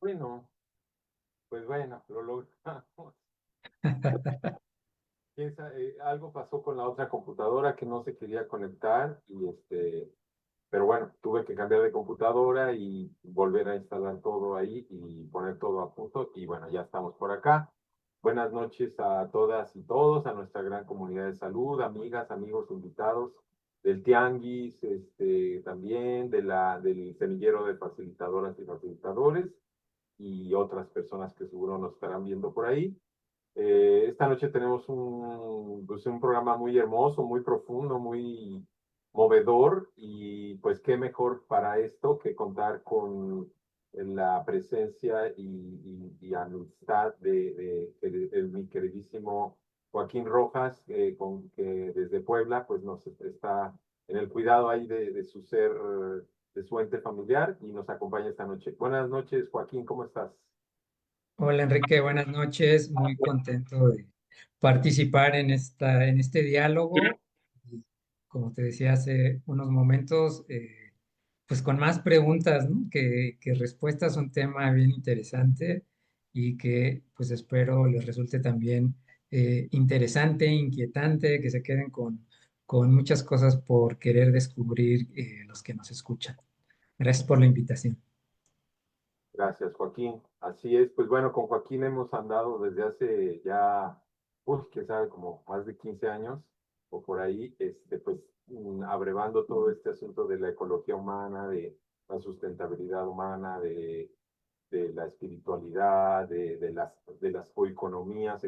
Bueno, pues bueno, lo logramos. Algo pasó con la otra computadora que no se quería conectar pero bueno, tuve que cambiar de computadora y volver a instalar todo ahí y poner todo a punto y bueno, ya estamos por acá. Buenas noches a todas y todos, a nuestra gran comunidad de salud, amigas, amigos, invitados del Tianguis, también del semillero de facilitadoras y facilitadores y otras personas que seguro nos estarán viendo por ahí. Esta noche tenemos pues un programa muy hermoso, muy profundo, muy movedor y pues qué mejor para esto que contar con la presencia y amistad de mi queridísimo Joaquín Rojas, que desde Puebla pues nos está en el cuidado ahí de su ser, de su ente familiar y nos acompaña esta noche. Buenas noches, Joaquín, ¿cómo estás? Hola Enrique, buenas noches. Muy contento de participar en este diálogo. Y como te decía hace unos momentos, pues con más preguntas, ¿no? que respuestas, un tema bien interesante y que pues espero les resulte también interesante, inquietante, que se queden con muchas cosas por querer descubrir los que nos escuchan. Gracias por la invitación. Gracias, Joaquín. Así es, pues bueno, con Joaquín hemos andado desde hace ya, quién sabe, como más de 15 años o por ahí, pues abrevando todo este asunto de la ecología humana, de la sustentabilidad humana, de la espiritualidad, de las economías,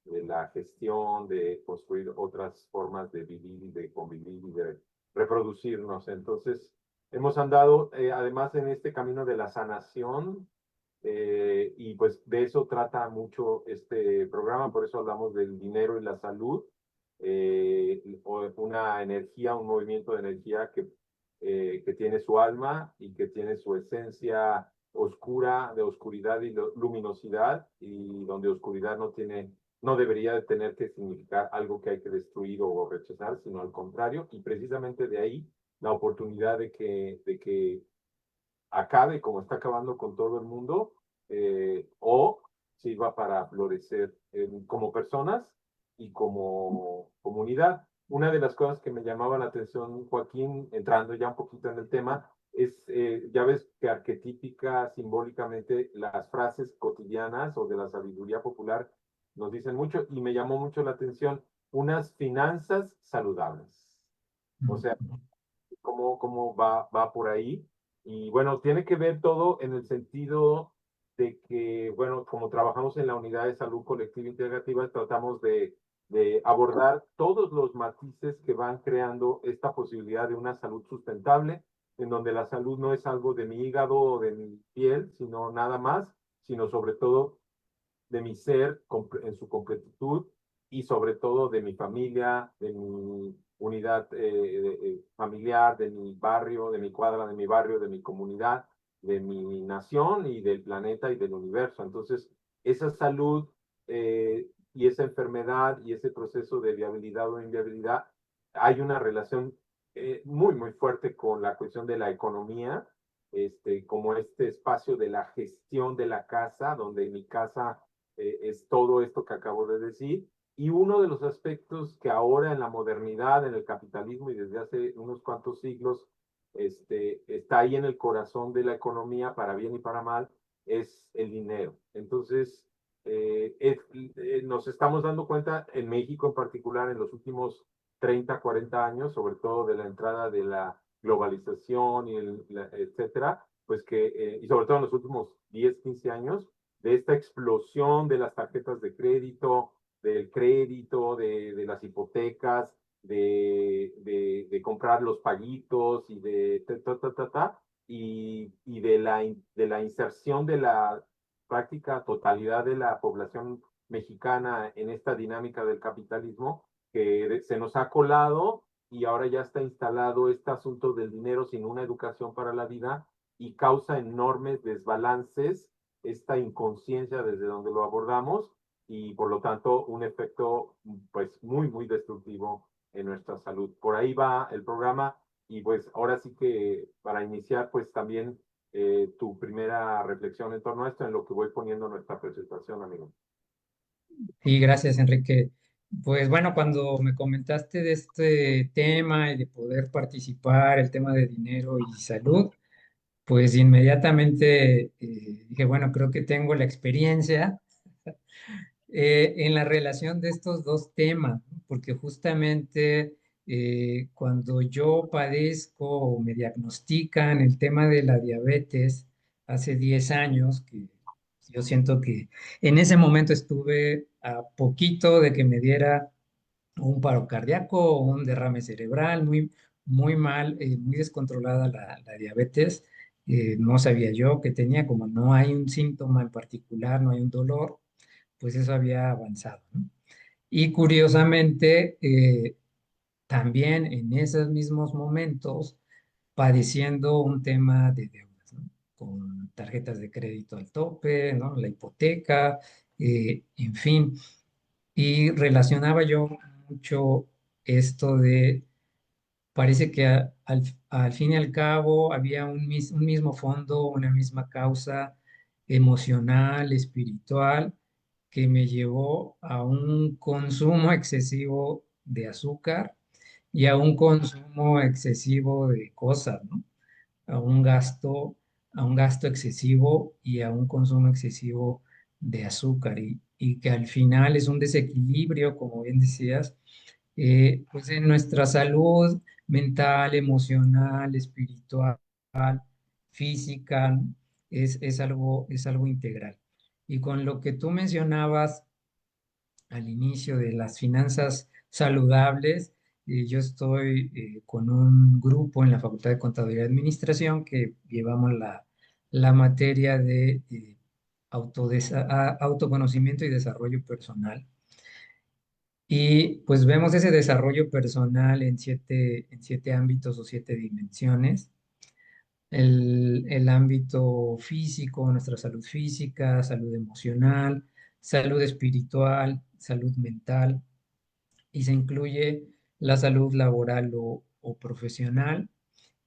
de la gestión, de construir otras formas de vivir y de convivir y de reproducirnos. Entonces, hemos andado además en este camino de la sanación y pues de eso trata mucho este programa, por eso hablamos del dinero y la salud, una energía, un movimiento de energía que tiene su alma y que tiene su esencia oscura, de oscuridad y luminosidad, y donde oscuridad no debería de tener que significar algo que hay que destruir o rechazar, sino al contrario, y precisamente de ahí la oportunidad de que acabe como está acabando con todo el mundo, o sirva para florecer como personas y como comunidad. Una de las cosas que me llamaba la atención, Joaquín, entrando ya un poquito en el tema, ya ves que arquetípica, simbólicamente, las frases cotidianas o de la sabiduría popular nos dicen mucho y me llamó mucho la atención unas finanzas saludables. O sea, cómo va por ahí. Y bueno, tiene que ver todo en el sentido de que, bueno, como trabajamos en la unidad de salud colectiva integrativa, tratamos de abordar todos los matices que van creando esta posibilidad de una salud sustentable, en donde la salud no es algo de mi hígado o de mi piel, sino nada más, sino sobre todo de mi ser en su completitud y sobre todo de mi familia, de mi unidad familiar, de mi barrio, de mi cuadra, de mi barrio, de mi comunidad, de mi nación y del planeta y del universo. Entonces, esa salud y esa enfermedad y ese proceso de viabilidad o inviabilidad, hay una relación muy, muy fuerte con la cuestión de la economía, como este espacio de la gestión de la casa, donde mi casa es todo esto que acabo de decir. Y uno de los aspectos que ahora en la modernidad, en el capitalismo y desde hace unos cuantos siglos, está ahí en el corazón de la economía, para bien y para mal, es el dinero. Entonces, nos estamos dando cuenta en México en particular en los últimos 30, 40 años, sobre todo de la entrada de la globalización etcétera, pues y sobre todo en los últimos 10, 15 años, de esta explosión de las tarjetas de crédito, del crédito, de las hipotecas, de comprar los paguitos y de y de la inserción de la práctica totalidad de la población mexicana en esta dinámica del capitalismo que se nos ha colado y ahora ya está instalado este asunto del dinero sin una educación para la vida y causa enormes desbalances, esta inconsciencia desde donde lo abordamos y por lo tanto un efecto pues muy, muy destructivo en nuestra salud. Por ahí va el programa y pues ahora sí que para iniciar pues también tu primera reflexión en torno a esto, en lo que voy poniendo nuestra presentación, amigo. Y gracias, Enrique. Pues bueno, cuando me comentaste de este tema y de poder participar, el tema de dinero y salud, pues inmediatamente dije, bueno, creo que tengo la experiencia en la relación de estos dos temas, ¿no? Porque justamente cuando yo padezco o me diagnostican el tema de la diabetes hace 10 años, que yo siento que en ese momento estuve a poquito de que me diera un paro cardíaco o un derrame cerebral, muy mal, muy descontrolada la diabetes. No sabía yo que tenía, como no hay un síntoma en particular, no hay un dolor, pues eso había avanzado, ¿no? Y curiosamente, también en esos mismos momentos, padeciendo un tema de deudas, ¿no? Con tarjetas de crédito al tope, ¿no? La hipoteca, en fin. Y relacionaba yo mucho esto de, parece que al fin y al cabo había un mismo fondo, una misma causa emocional, espiritual, que me llevó a un consumo excesivo de azúcar y a un consumo excesivo de cosas, ¿no? A un gasto, a un gasto excesivo y a un consumo excesivo de azúcar y que al final es un desequilibrio, como bien decías, pues en nuestra salud mental, emocional, espiritual, física, ¿no? Es algo integral. Y con lo que tú mencionabas al inicio de las finanzas saludables, yo estoy con un grupo en la Facultad de Contaduría y Administración que llevamos la materia de autoconocimiento y desarrollo personal. Y pues vemos ese desarrollo personal en siete ámbitos o siete dimensiones. El ámbito físico, nuestra salud física, salud emocional, salud espiritual, salud mental, y se incluye la salud laboral o profesional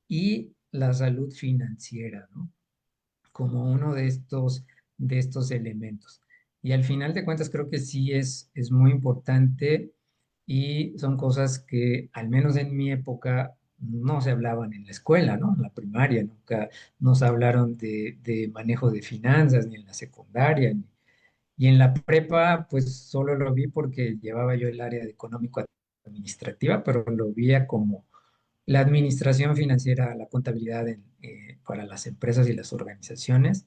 y la salud financiera, ¿no? Como uno de estos elementos. Y al final de cuentas creo que sí es muy importante y son cosas que al menos en mi época no se hablaban en la escuela, ¿no? En la primaria nunca nos hablaron de manejo de finanzas, ni en la secundaria, y en la prepa pues solo lo vi porque llevaba yo el área de económico administrativa, pero lo veía como la administración financiera, la contabilidad para las empresas y las organizaciones,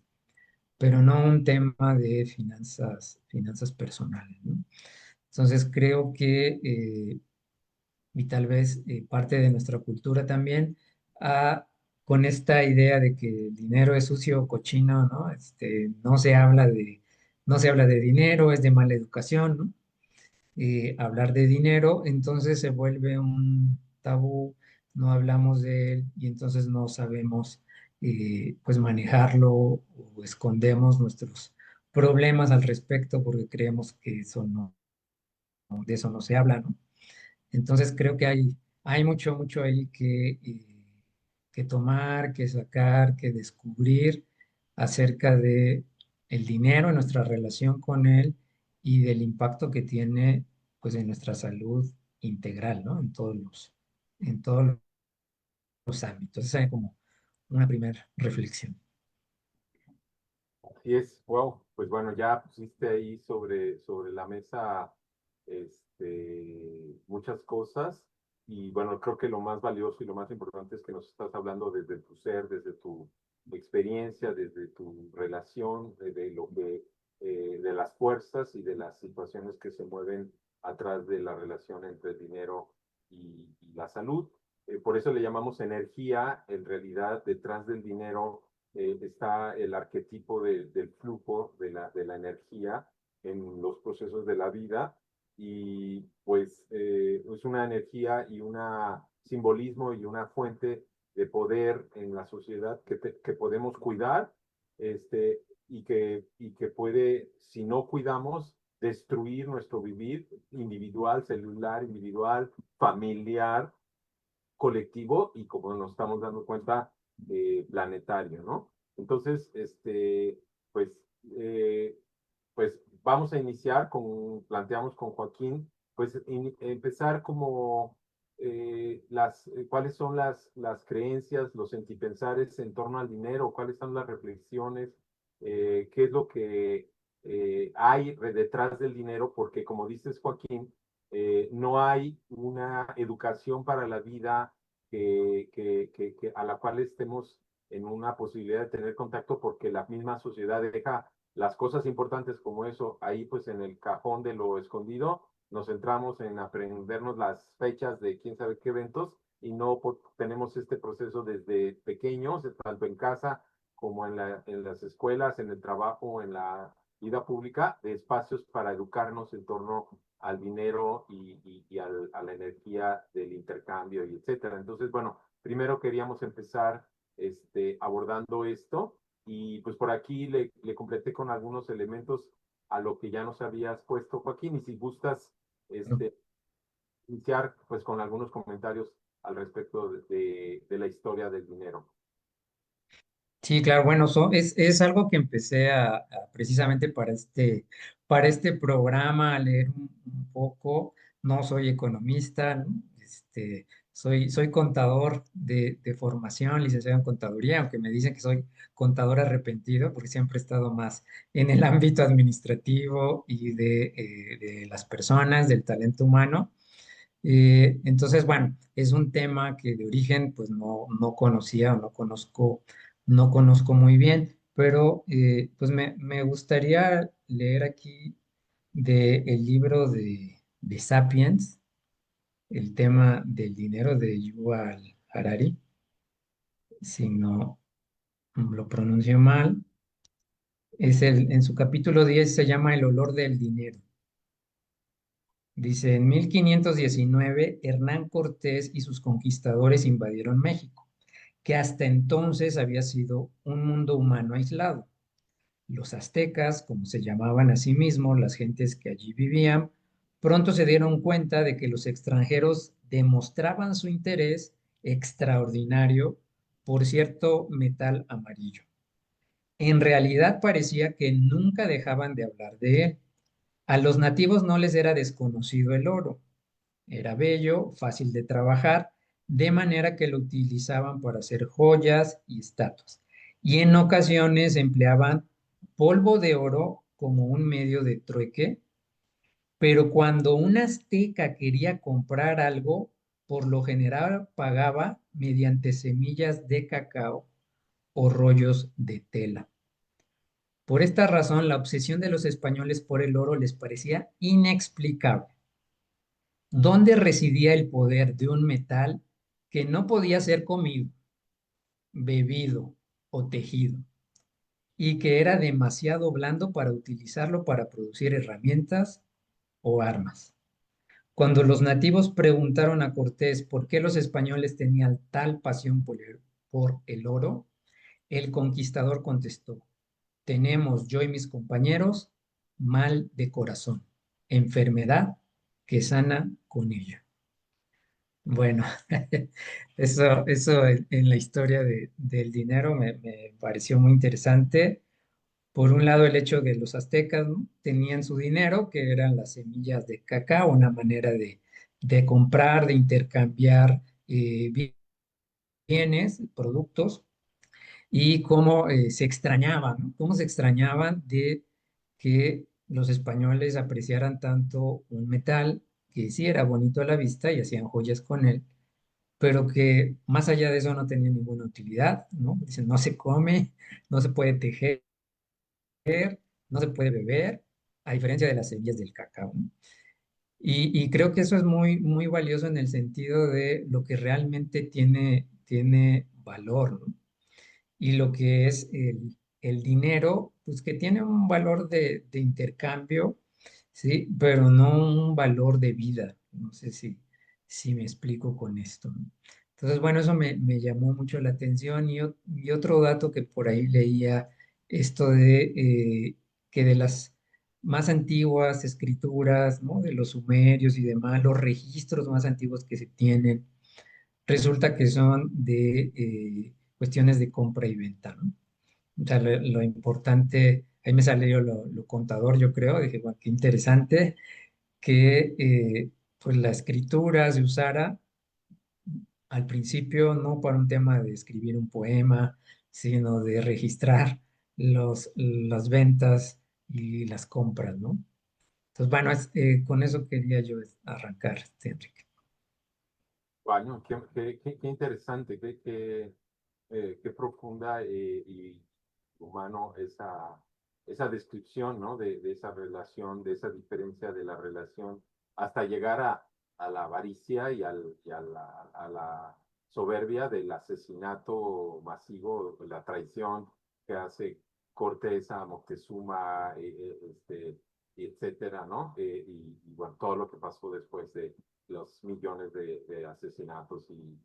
pero no un tema de finanzas personales, ¿no? Entonces creo que, y tal vez parte de nuestra cultura también, ah, con esta idea de que el dinero es sucio o cochino, ¿no? No se habla de dinero, es de mala educación, ¿no? Hablar de dinero, entonces se vuelve un tabú, no hablamos de él y entonces no sabemos pues manejarlo o escondemos nuestros problemas al respecto porque creemos que de eso no se habla, ¿no? Entonces creo que hay mucho ahí que tomar, que sacar, que descubrir acerca de el dinero, nuestra relación con él y del impacto que tiene pues en nuestra salud integral, ¿no? En todos los ámbitos. Esa es como una primera reflexión. Así es, wow, pues bueno, ya pusiste ahí sobre la mesa muchas cosas y bueno, creo que lo más valioso y lo más importante es que nos estás hablando desde tu ser, desde tu experiencia, desde tu relación, de las fuerzas y de las situaciones que se mueven atrás de la relación entre el dinero y la salud. Por eso le llamamos energía, en realidad detrás del dinero está el arquetipo del flujo de la energía en los procesos de la vida y pues es una energía y un simbolismo y una fuente de poder en la sociedad que podemos cuidar y que puede, si no cuidamos, destruir nuestro vivir individual, celular, individual, familiar, colectivo y como nos estamos dando cuenta, planetario, ¿no? Entonces, pues, eh, pues vamos a iniciar planteamos con Joaquín, pues empezar como cuáles son las creencias, los sentipensares en torno al dinero, cuáles son las reflexiones, qué es lo que hay detrás del dinero, porque como dices Joaquín, no hay una educación para la vida a la cual estemos en una posibilidad de tener contacto porque la misma sociedad deja las cosas importantes como eso ahí pues en el cajón de lo escondido, nos centramos en aprendernos las fechas de quién sabe qué eventos y no tenemos este proceso desde pequeños, tanto en casa como en las escuelas, en el trabajo, en la vida pública, de espacios para educarnos en torno al dinero a la energía del intercambio y etcétera. Entonces, bueno, primero queríamos empezar abordando esto y pues por aquí le completé con algunos elementos a lo que ya nos habías puesto, Joaquín, y si gustas iniciar pues con algunos comentarios al respecto de la historia del dinero. Sí, claro, bueno, es algo que empecé precisamente para este programa a leer un poco. No soy economista, ¿no? Soy contador de formación, licenciado en contaduría, aunque me dicen que soy contador arrepentido porque siempre he estado más en el ámbito administrativo y de las personas, del talento humano. Entonces, bueno, es un tema que de origen pues no conocía o no conozco muy bien, pero pues me gustaría leer aquí del libro de Sapiens, el tema del dinero de Yuval Harari, si no lo pronuncio mal, en su capítulo 10 se llama El olor del dinero. Dice, en 1519, Hernán Cortés y sus conquistadores invadieron México, que hasta entonces había sido un mundo humano aislado. Los aztecas, como se llamaban a sí mismos las gentes que allí vivían, pronto se dieron cuenta de que los extranjeros demostraban su interés extraordinario por cierto metal amarillo. En realidad parecía que nunca dejaban de hablar de él. A los nativos no les era desconocido el oro. Era bello, fácil de trabajar, de manera que lo utilizaban para hacer joyas y estatuas. Y en ocasiones empleaban polvo de oro como un medio de trueque, pero cuando un azteca quería comprar algo, por lo general pagaba mediante semillas de cacao o rollos de tela. Por esta razón, la obsesión de los españoles por el oro les parecía inexplicable. ¿Dónde residía el poder de un metal que no podía ser comido, bebido o tejido y que era demasiado blando para utilizarlo para producir herramientas o armas? Cuando los nativos preguntaron a Cortés por qué los españoles tenían tal pasión por el oro, el conquistador contestó: tenemos yo y mis compañeros mal de corazón, enfermedad que sana con ella. Bueno, eso en la historia del dinero me pareció muy interesante. Por un lado, el hecho de los aztecas, ¿no? Tenían su dinero, que eran las semillas de cacao, una manera de comprar, de intercambiar bienes, productos, y cómo se extrañaban, ¿no? Cómo se extrañaban de que los españoles apreciaran tanto un metal que sí era bonito a la vista y hacían joyas con él, pero que más allá de eso no tenía ninguna utilidad, ¿no? Dicen, no se come, no se puede tejer, no se puede beber, a diferencia de las semillas del cacao, ¿no? Y creo que eso es muy valioso en el sentido de lo que realmente tiene valor, ¿no? Y lo que es el dinero, pues que tiene un valor de intercambio, ¿sí? Pero no un valor de vida. No sé si me explico con esto, ¿no? Entonces, bueno, eso me llamó mucho la atención y otro dato que por ahí leía, esto de que de las más antiguas escrituras, ¿no? De los sumerios y demás, los registros más antiguos que se tienen, resulta que son de cuestiones de compra y venta, ¿no? O sea, lo importante, ahí me salió lo contador, yo creo, dije, bueno, qué interesante que pues la escritura se usara al principio no para un tema de escribir un poema, sino de registrar las ventas y las compras, ¿no? Entonces, bueno, con eso quería yo arrancar, Enrique. Bueno, qué interesante, qué profunda y humano esa descripción, ¿no? De esa relación, de esa diferencia de la relación, hasta llegar a la avaricia a la soberbia del asesinato masivo, la traición que hace Cortés a Moctezuma, y etcétera, ¿no? Bueno, todo lo que pasó después de los millones de asesinatos y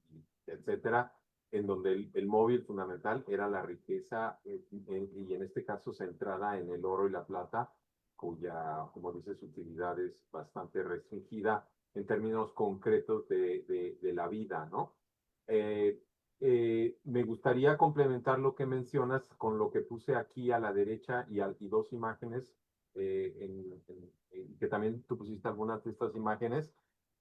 etcétera, en donde el móvil fundamental era la riqueza y en este caso centrada en el oro y la plata, cuya, como dices, utilidad es bastante restringida en términos concretos de la vida, ¿no? Eh, Me gustaría complementar lo que mencionas con lo que puse aquí a la derecha y dos imágenes, que también tú pusiste algunas de estas imágenes,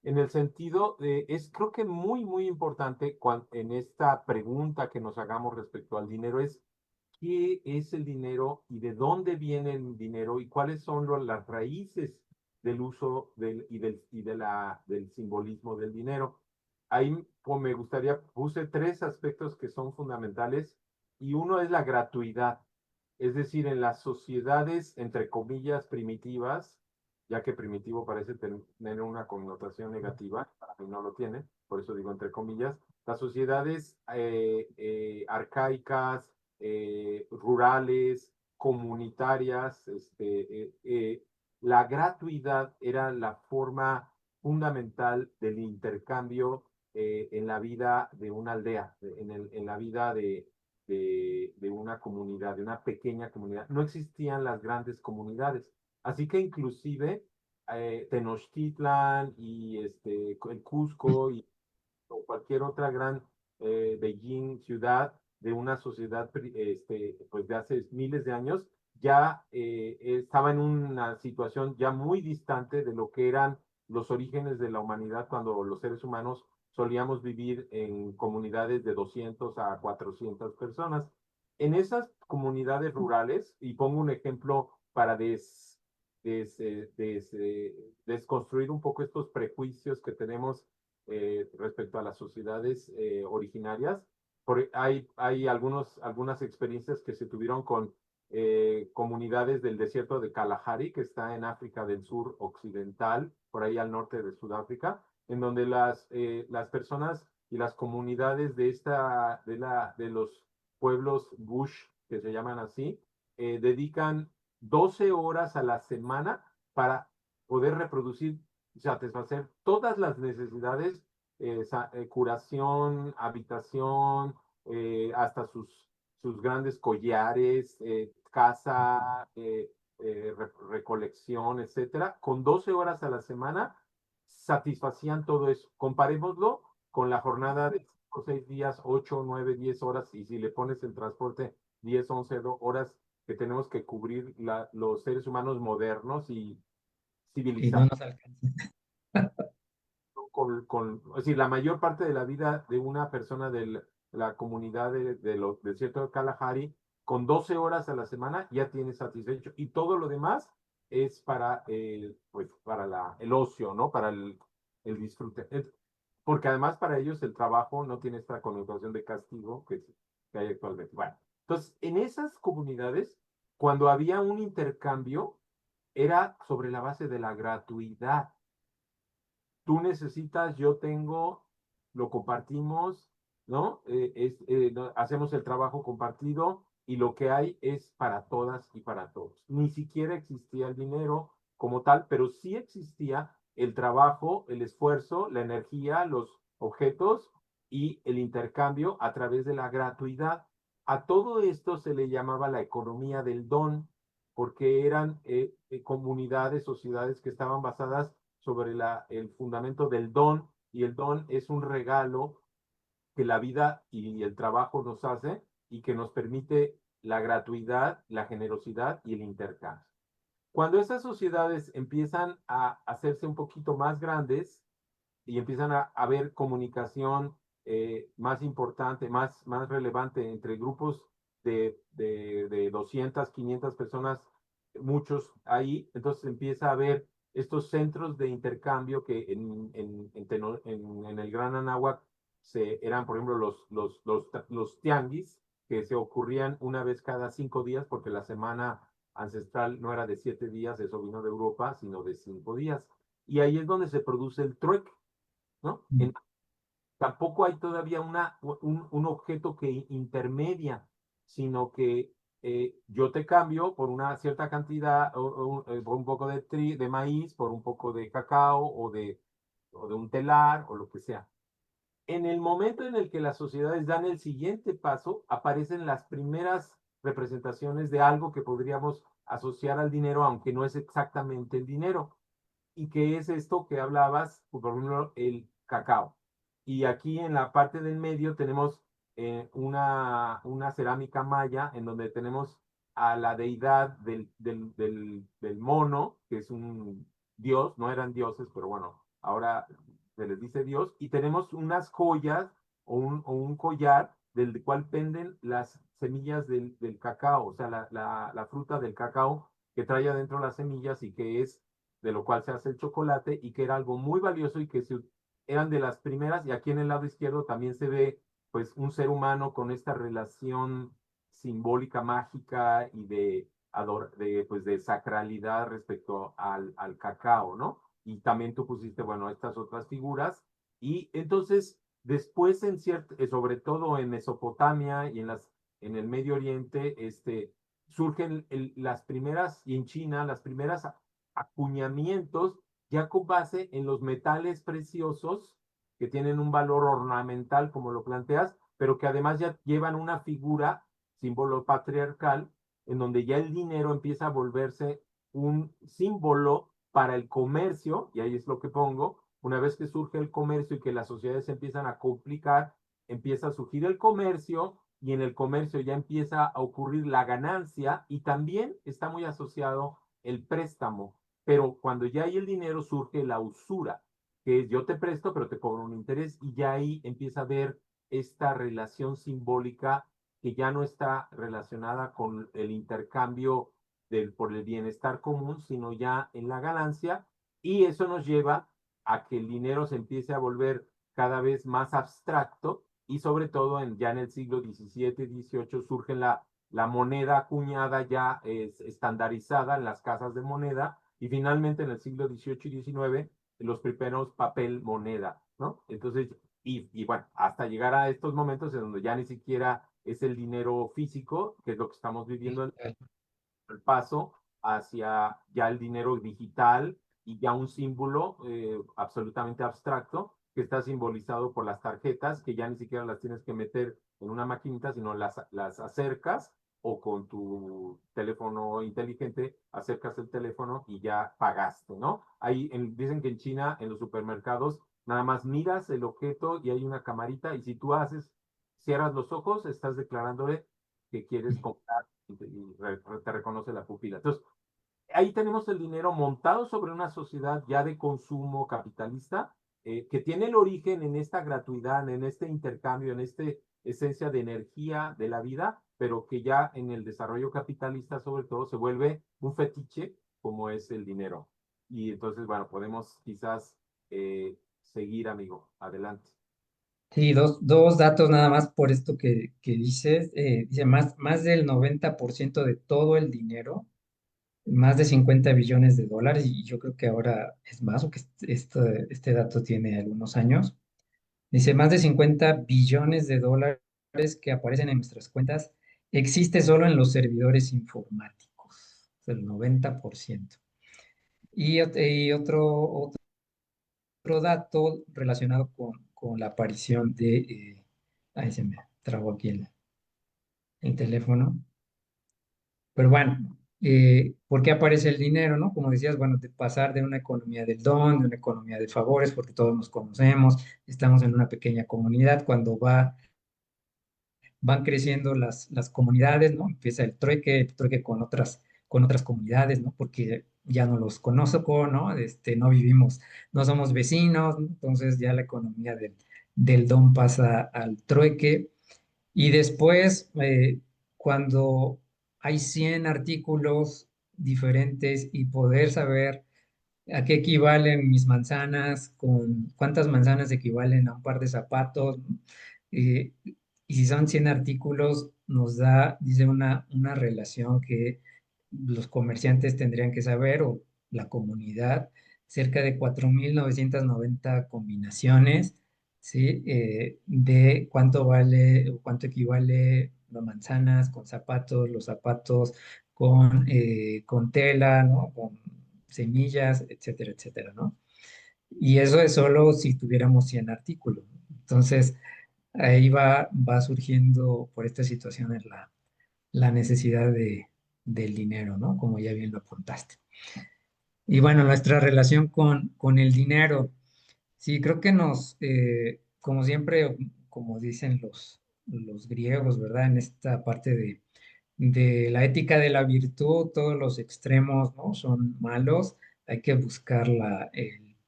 en el sentido de, es creo que muy importante en esta pregunta que nos hagamos respecto al dinero es, ¿qué es el dinero y de dónde viene el dinero y cuáles son las raíces del uso del simbolismo del dinero? Ahí pues, me gustaría, puse tres aspectos que son fundamentales y uno es la gratuidad, es decir, en las sociedades, entre comillas, primitivas, ya que primitivo parece tener una connotación negativa, para mí no lo tiene, por eso digo entre comillas, las sociedades arcaicas, rurales, comunitarias, la gratuidad era la forma fundamental del intercambio en la vida de una aldea, en la vida de una comunidad, de una pequeña comunidad. No existían las grandes comunidades. Así que inclusive Tenochtitlan y el Cusco y o cualquier otra gran Beijing ciudad de una sociedad pues de hace miles de años, ya estaba en una situación ya muy distante de lo que eran los orígenes de la humanidad cuando los seres humanos solíamos vivir en comunidades de 200 a 400 personas. En esas comunidades rurales, y pongo un ejemplo para desconstruir un poco estos prejuicios que tenemos respecto a las sociedades originarias. Hay algunas experiencias que se tuvieron con comunidades del desierto de Kalahari, que está en África del Sur Occidental, por ahí al norte de Sudáfrica, en donde las personas y las comunidades de los pueblos Bush, que se llaman así, dedican 12 horas a la semana para poder reproducir, satisfacer todas las necesidades, curación, habitación, hasta sus grandes collares, casa, recolección, etcétera, con 12 horas a la semana satisfacían todo eso. Comparémoslo con la jornada de 5 6 días, 8 9 10 horas, y si le pones el transporte 10 11 horas que tenemos que cubrir los seres humanos modernos y Y no civilizados. nos alcanza. Es decir, la mayor parte de la vida de una persona de la comunidad del desierto de Kalahari, con 12 horas a la semana ya tiene satisfecho y todo lo demás es para, pues, para el ocio, ¿no? Para el disfrute. Porque además para ellos el trabajo no tiene esta connotación de castigo que hay actualmente. Bueno, entonces en esas comunidades, cuando había un intercambio, era sobre la base de la gratuidad. Tú necesitas, yo tengo, lo compartimos, ¿no? Hacemos el trabajo compartido y lo que hay es para todas y para todos. Ni siquiera existía el dinero como tal, pero sí existía el trabajo, el esfuerzo, la energía, los objetos y el intercambio a través de la gratuidad. A todo esto se le llamaba la economía del don, porque eran comunidades, sociedades que estaban basadas sobre el fundamento del don, y el don es un regalo que la vida y el trabajo nos hace y que nos permite la gratuidad, la generosidad y el intercambio. Cuando esas sociedades empiezan a hacerse un poquito más grandes y empiezan a haber comunicación más importante, más relevante entre grupos de 200, 500 personas, muchos ahí, entonces empieza a haber estos centros de intercambio que en el Gran Anáhuac eran, por ejemplo, los tianguis, que se ocurrían una vez cada 5 días, porque la semana ancestral no era de 7 días, eso vino de Europa, sino de 5 días. Y ahí es donde se produce el trueque, ¿no? Tampoco hay todavía un objeto que intermedia, sino que yo te cambio por una cierta cantidad, por un poco de maíz, por un poco de cacao o de un telar o lo que sea. En el momento en el que las sociedades dan el siguiente paso, aparecen las primeras representaciones de algo que podríamos asociar al dinero, aunque no es exactamente el dinero. ¿Y qué es esto que hablabas? Por ejemplo, el cacao. Y aquí en la parte del medio tenemos una cerámica maya en donde tenemos a la deidad del mono, que es un dios, no eran dioses, pero bueno, ahora se les dice Dios, y tenemos unas joyas o un collar del cual penden las semillas del cacao, o sea, la fruta del cacao que trae adentro las semillas y que es de lo cual se hace el chocolate y que era algo muy valioso y que eran de las primeras, y aquí en el lado izquierdo también se ve pues un ser humano con esta relación simbólica, mágica y pues, de sacralidad respecto al cacao, ¿no? Y también tú pusiste, bueno, estas otras figuras. Y entonces, después, sobre todo en Mesopotamia y en el Medio Oriente, surgen las primeras, y en China, las primeras acuñamientos ya con base en los metales preciosos que tienen un valor ornamental, como lo planteas, pero que además ya llevan una figura, símbolo patriarcal, en donde ya el dinero empieza a volverse un símbolo para el comercio, y ahí es lo que pongo, una vez que surge el comercio y que las sociedades se empiezan a complicar, empieza a surgir el comercio y en el comercio ya empieza a ocurrir la ganancia y también está muy asociado el préstamo, pero cuando ya hay el dinero surge la usura, que es yo te presto, pero te cobro un interés y ya ahí empieza a ver esta relación simbólica que ya no está relacionada con el intercambio por el bienestar común, sino ya en la ganancia, y eso nos lleva a que el dinero se empiece a volver cada vez más abstracto y sobre todo ya en el siglo XVII, XVIII surge la moneda acuñada ya estandarizada en las casas de moneda y finalmente en el siglo XVIII y XIX los primeros papel moneda, ¿no? Entonces, y bueno, hasta llegar a estos momentos en donde ya ni siquiera es el dinero físico, que es lo que estamos viviendo el paso hacia ya el dinero digital y ya un símbolo absolutamente abstracto que está simbolizado por las tarjetas, que ya ni siquiera las tienes que meter en una maquinita, sino las acercas o con tu teléfono inteligente acercas el teléfono y ya pagaste, ¿no? Dicen que en China, en los supermercados, nada más miras el objeto y hay una camarita y si tú cierras los ojos, estás declarándole que quieres comprar y te reconoce la pupila. Entonces, ahí tenemos el dinero montado sobre una sociedad ya de consumo capitalista, que tiene el origen en esta gratuidad, en este intercambio, en esta esencia de energía de la vida, pero que ya en el desarrollo capitalista sobre todo se vuelve un fetiche como es el dinero. Y entonces, bueno, podemos quizás seguir, amigo. Adelante. Sí, dos datos nada más por esto que dices. Dice, más del 90% de todo el dinero, más de 50 billones de dólares, y yo creo que ahora es más, o que este dato tiene algunos años. Dice, más de 50 billones de dólares que aparecen en nuestras cuentas existe solo en los servidores informáticos, o sea, el 90%. Y otro dato relacionado con la aparición ahí se me trabó aquí el teléfono. Pero bueno, ¿por qué aparece el dinero, no? Como decías, bueno, de pasar de una economía del don, de una economía de favores, porque todos nos conocemos, estamos en una pequeña comunidad, cuando va van creciendo las comunidades, ¿no? Empieza el trueque con otras comunidades, ¿no? Porque ya no los conozco, ¿no? No vivimos, no somos vecinos, ¿no? Entonces ya la economía del don pasa al trueque. Y después, cuando hay 100 artículos diferentes y poder saber a qué equivalen mis manzanas, con cuántas manzanas equivalen a un par de zapatos, ¿no? Eh, y si son 100 artículos, nos da, dice, una relación que los comerciantes tendrían que saber, o la comunidad, cerca de 4.990 combinaciones, ¿sí? De cuánto vale o cuánto equivale las manzanas con zapatos, los zapatos con tela, ¿no? Con semillas, etcétera, etcétera, ¿no? Y eso es solo si tuviéramos 100 artículos, ¿no? Entonces, ahí va surgiendo por estas situaciones la necesidad del dinero, ¿no? Como ya bien lo apuntaste. Y bueno, nuestra relación con el dinero. Sí, creo que como siempre, como dicen los griegos, ¿verdad? En esta parte de la ética de la virtud, todos los extremos, ¿no? Son malos, hay que buscar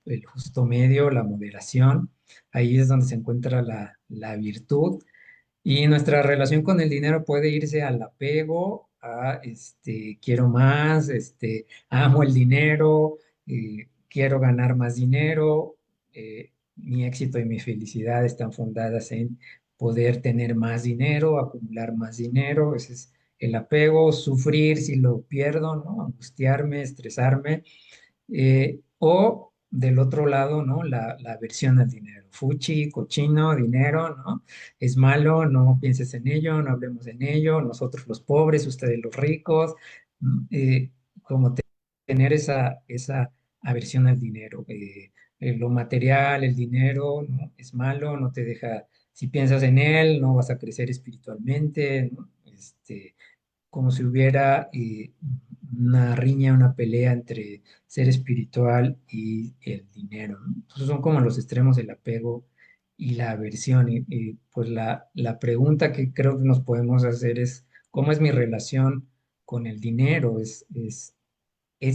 el justo medio, la moderación, ahí es donde se encuentra la virtud. Y nuestra relación con el dinero puede irse al apego, a quiero más, amo el dinero, quiero ganar más dinero, mi éxito y mi felicidad están fundadas en poder tener más dinero, acumular más dinero, ese es el apego, sufrir si lo pierdo, ¿no? Angustiarme, estresarme, o del otro lado, ¿no? La aversión al dinero. Fuchi, cochino, dinero, ¿no? Es malo, no pienses en ello, no hablemos en ello, nosotros los pobres, ustedes los ricos, mm, eh, como tener esa aversión al dinero. Lo material, el dinero, ¿no? Es malo, no te deja, si piensas en él, no vas a crecer espiritualmente, ¿no? Como si hubiera una riña, una pelea entre ser espiritual y el dinero, ¿no? Entonces son como los extremos del apego y la aversión. Y, pues la pregunta que creo que nos podemos hacer es, ¿cómo es mi relación con el dinero? Es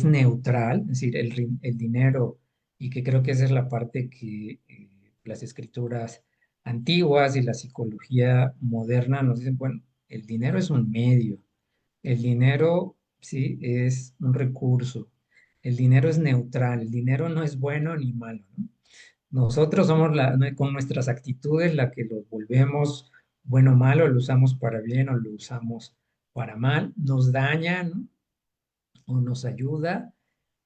neutral, es decir, el dinero, y que creo que esa es la parte que las escrituras antiguas y la psicología moderna nos dicen, bueno, el dinero es un medio, el dinero, sí, es un recurso. El dinero es neutral. El dinero no es bueno ni malo, ¿no? Nosotros somos con nuestras actitudes la que lo volvemos bueno o malo, lo usamos para bien o lo usamos para mal, nos daña, ¿no? O nos ayuda,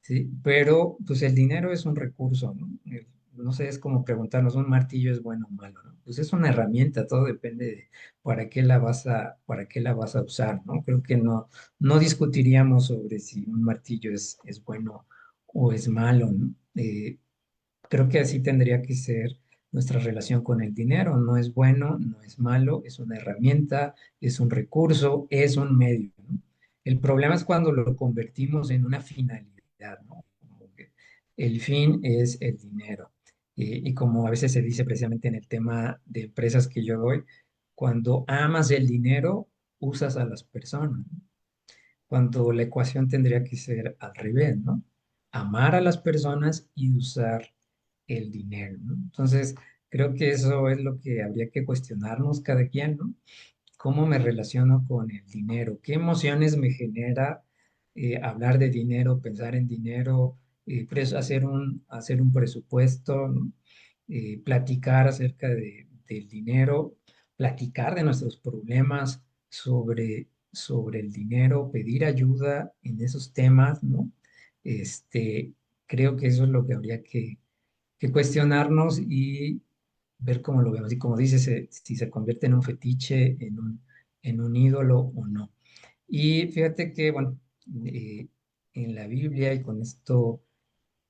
¿sí? Pero pues el dinero es un recurso, ¿no? No sé, es como preguntarnos, ¿un martillo es bueno o malo, ¿no? Pues es una herramienta, todo depende de para qué la vas a usar, ¿no? Creo que no discutiríamos sobre si un martillo es bueno o es malo, ¿no? Creo que así tendría que ser nuestra relación con el dinero. No es bueno, no es malo, es una herramienta, es un recurso, es un medio, ¿no? El problema es cuando lo convertimos en una finalidad, ¿no? Como que el fin es el dinero. Y como a veces se dice precisamente en el tema de empresas que yo doy, cuando amas el dinero, usas a las personas, ¿no? Cuando la ecuación tendría que ser al revés, ¿no? Amar a las personas y usar el dinero, ¿no? Entonces, creo que eso es lo que habría que cuestionarnos cada quien, ¿no? ¿Cómo me relaciono con el dinero? ¿Qué emociones me genera hablar de dinero, pensar en dinero, hacer un presupuesto, ¿no? Platicar acerca del dinero, platicar de nuestros problemas sobre el dinero, pedir ayuda en esos temas, ¿no? Este, creo que eso es lo que habría que cuestionarnos y ver cómo lo vemos. Y como dices, si se convierte en un fetiche, en un ídolo o no. Y fíjate que, bueno, eh, en la Biblia, y con esto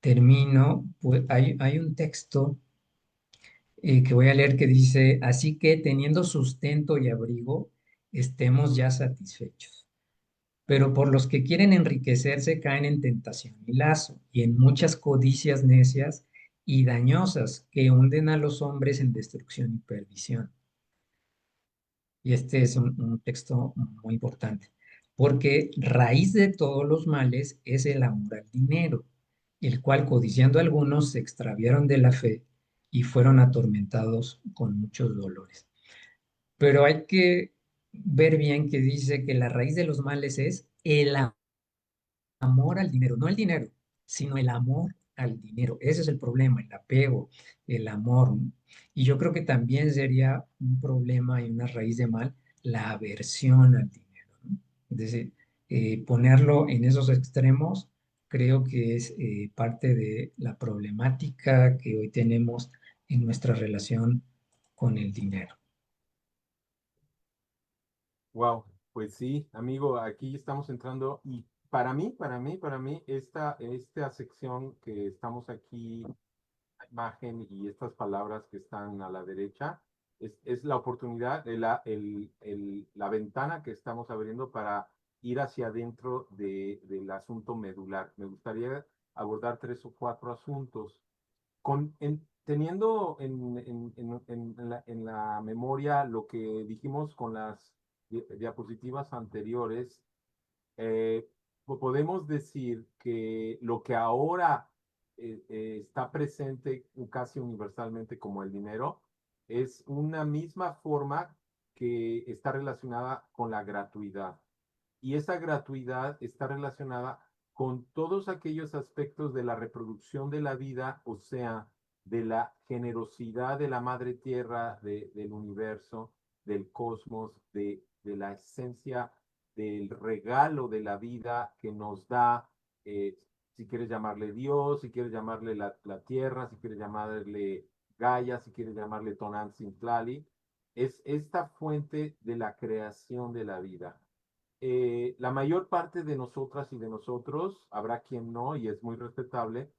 termino, pues hay un texto que voy a leer que dice, así que teniendo sustento y abrigo, estemos ya satisfechos. Pero por los que quieren enriquecerse caen en tentación y lazo, y en muchas codicias necias y dañosas que hunden a los hombres en destrucción y perdición. Y este es un texto muy importante, porque raíz de todos los males es el amor al dinero, el cual codiciando algunos se extraviaron de la fe y fueron atormentados con muchos dolores. Pero hay que ver bien que dice que la raíz de los males es el amor al dinero, no el dinero, sino el amor al dinero. Ese es el problema, el apego, el amor, ¿no? Y yo creo que también sería un problema y una raíz de mal la aversión al dinero, ¿no? Es decir, ponerlo en esos extremos creo que es parte de la problemática que hoy tenemos en nuestra relación con el dinero. Wow, pues sí, amigo, aquí estamos entrando y para mí, esta sección que estamos aquí, la imagen y estas palabras que están a la derecha, es la oportunidad, la ventana que estamos abriendo para ir hacia adentro del asunto medular. Me gustaría abordar tres o cuatro asuntos teniendo en la memoria lo que dijimos con las diapositivas anteriores, podemos decir que lo que ahora está presente casi universalmente como el dinero es una misma forma que está relacionada con la gratuidad. Y esa gratuidad está relacionada con todos aquellos aspectos de la reproducción de la vida, o sea, de la generosidad de la madre tierra, del universo, del cosmos, de la esencia del regalo de la vida que nos da, si quieres llamarle Dios, si quieres llamarle la tierra, si quieres llamarle Gaia, si quieres llamarle Tonantzin-Tlali, es esta fuente de la creación de la vida. La mayor parte de nosotras y de nosotros, habrá quien no, y es muy respetable,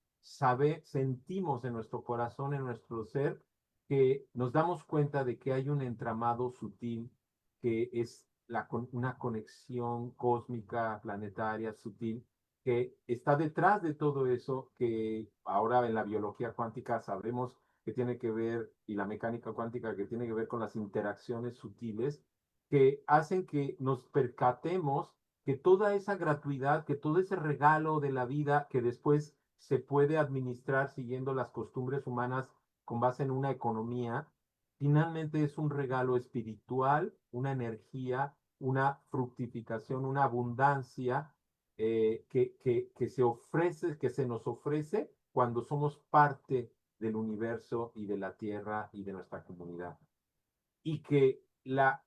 sentimos en nuestro corazón, en nuestro ser, que nos damos cuenta de que hay un entramado sutil que es una conexión cósmica, planetaria, sutil, que está detrás de todo eso, que ahora en la biología cuántica sabemos que tiene que ver, y la mecánica cuántica que tiene que ver con las interacciones sutiles que hacen que nos percatemos que toda esa gratuidad, que todo ese regalo de la vida que después se puede administrar siguiendo las costumbres humanas con base en una economía, finalmente es un regalo espiritual, una energía, una fructificación, una abundancia que se ofrece, que se nos ofrece cuando somos parte del universo y de la tierra y de nuestra comunidad y que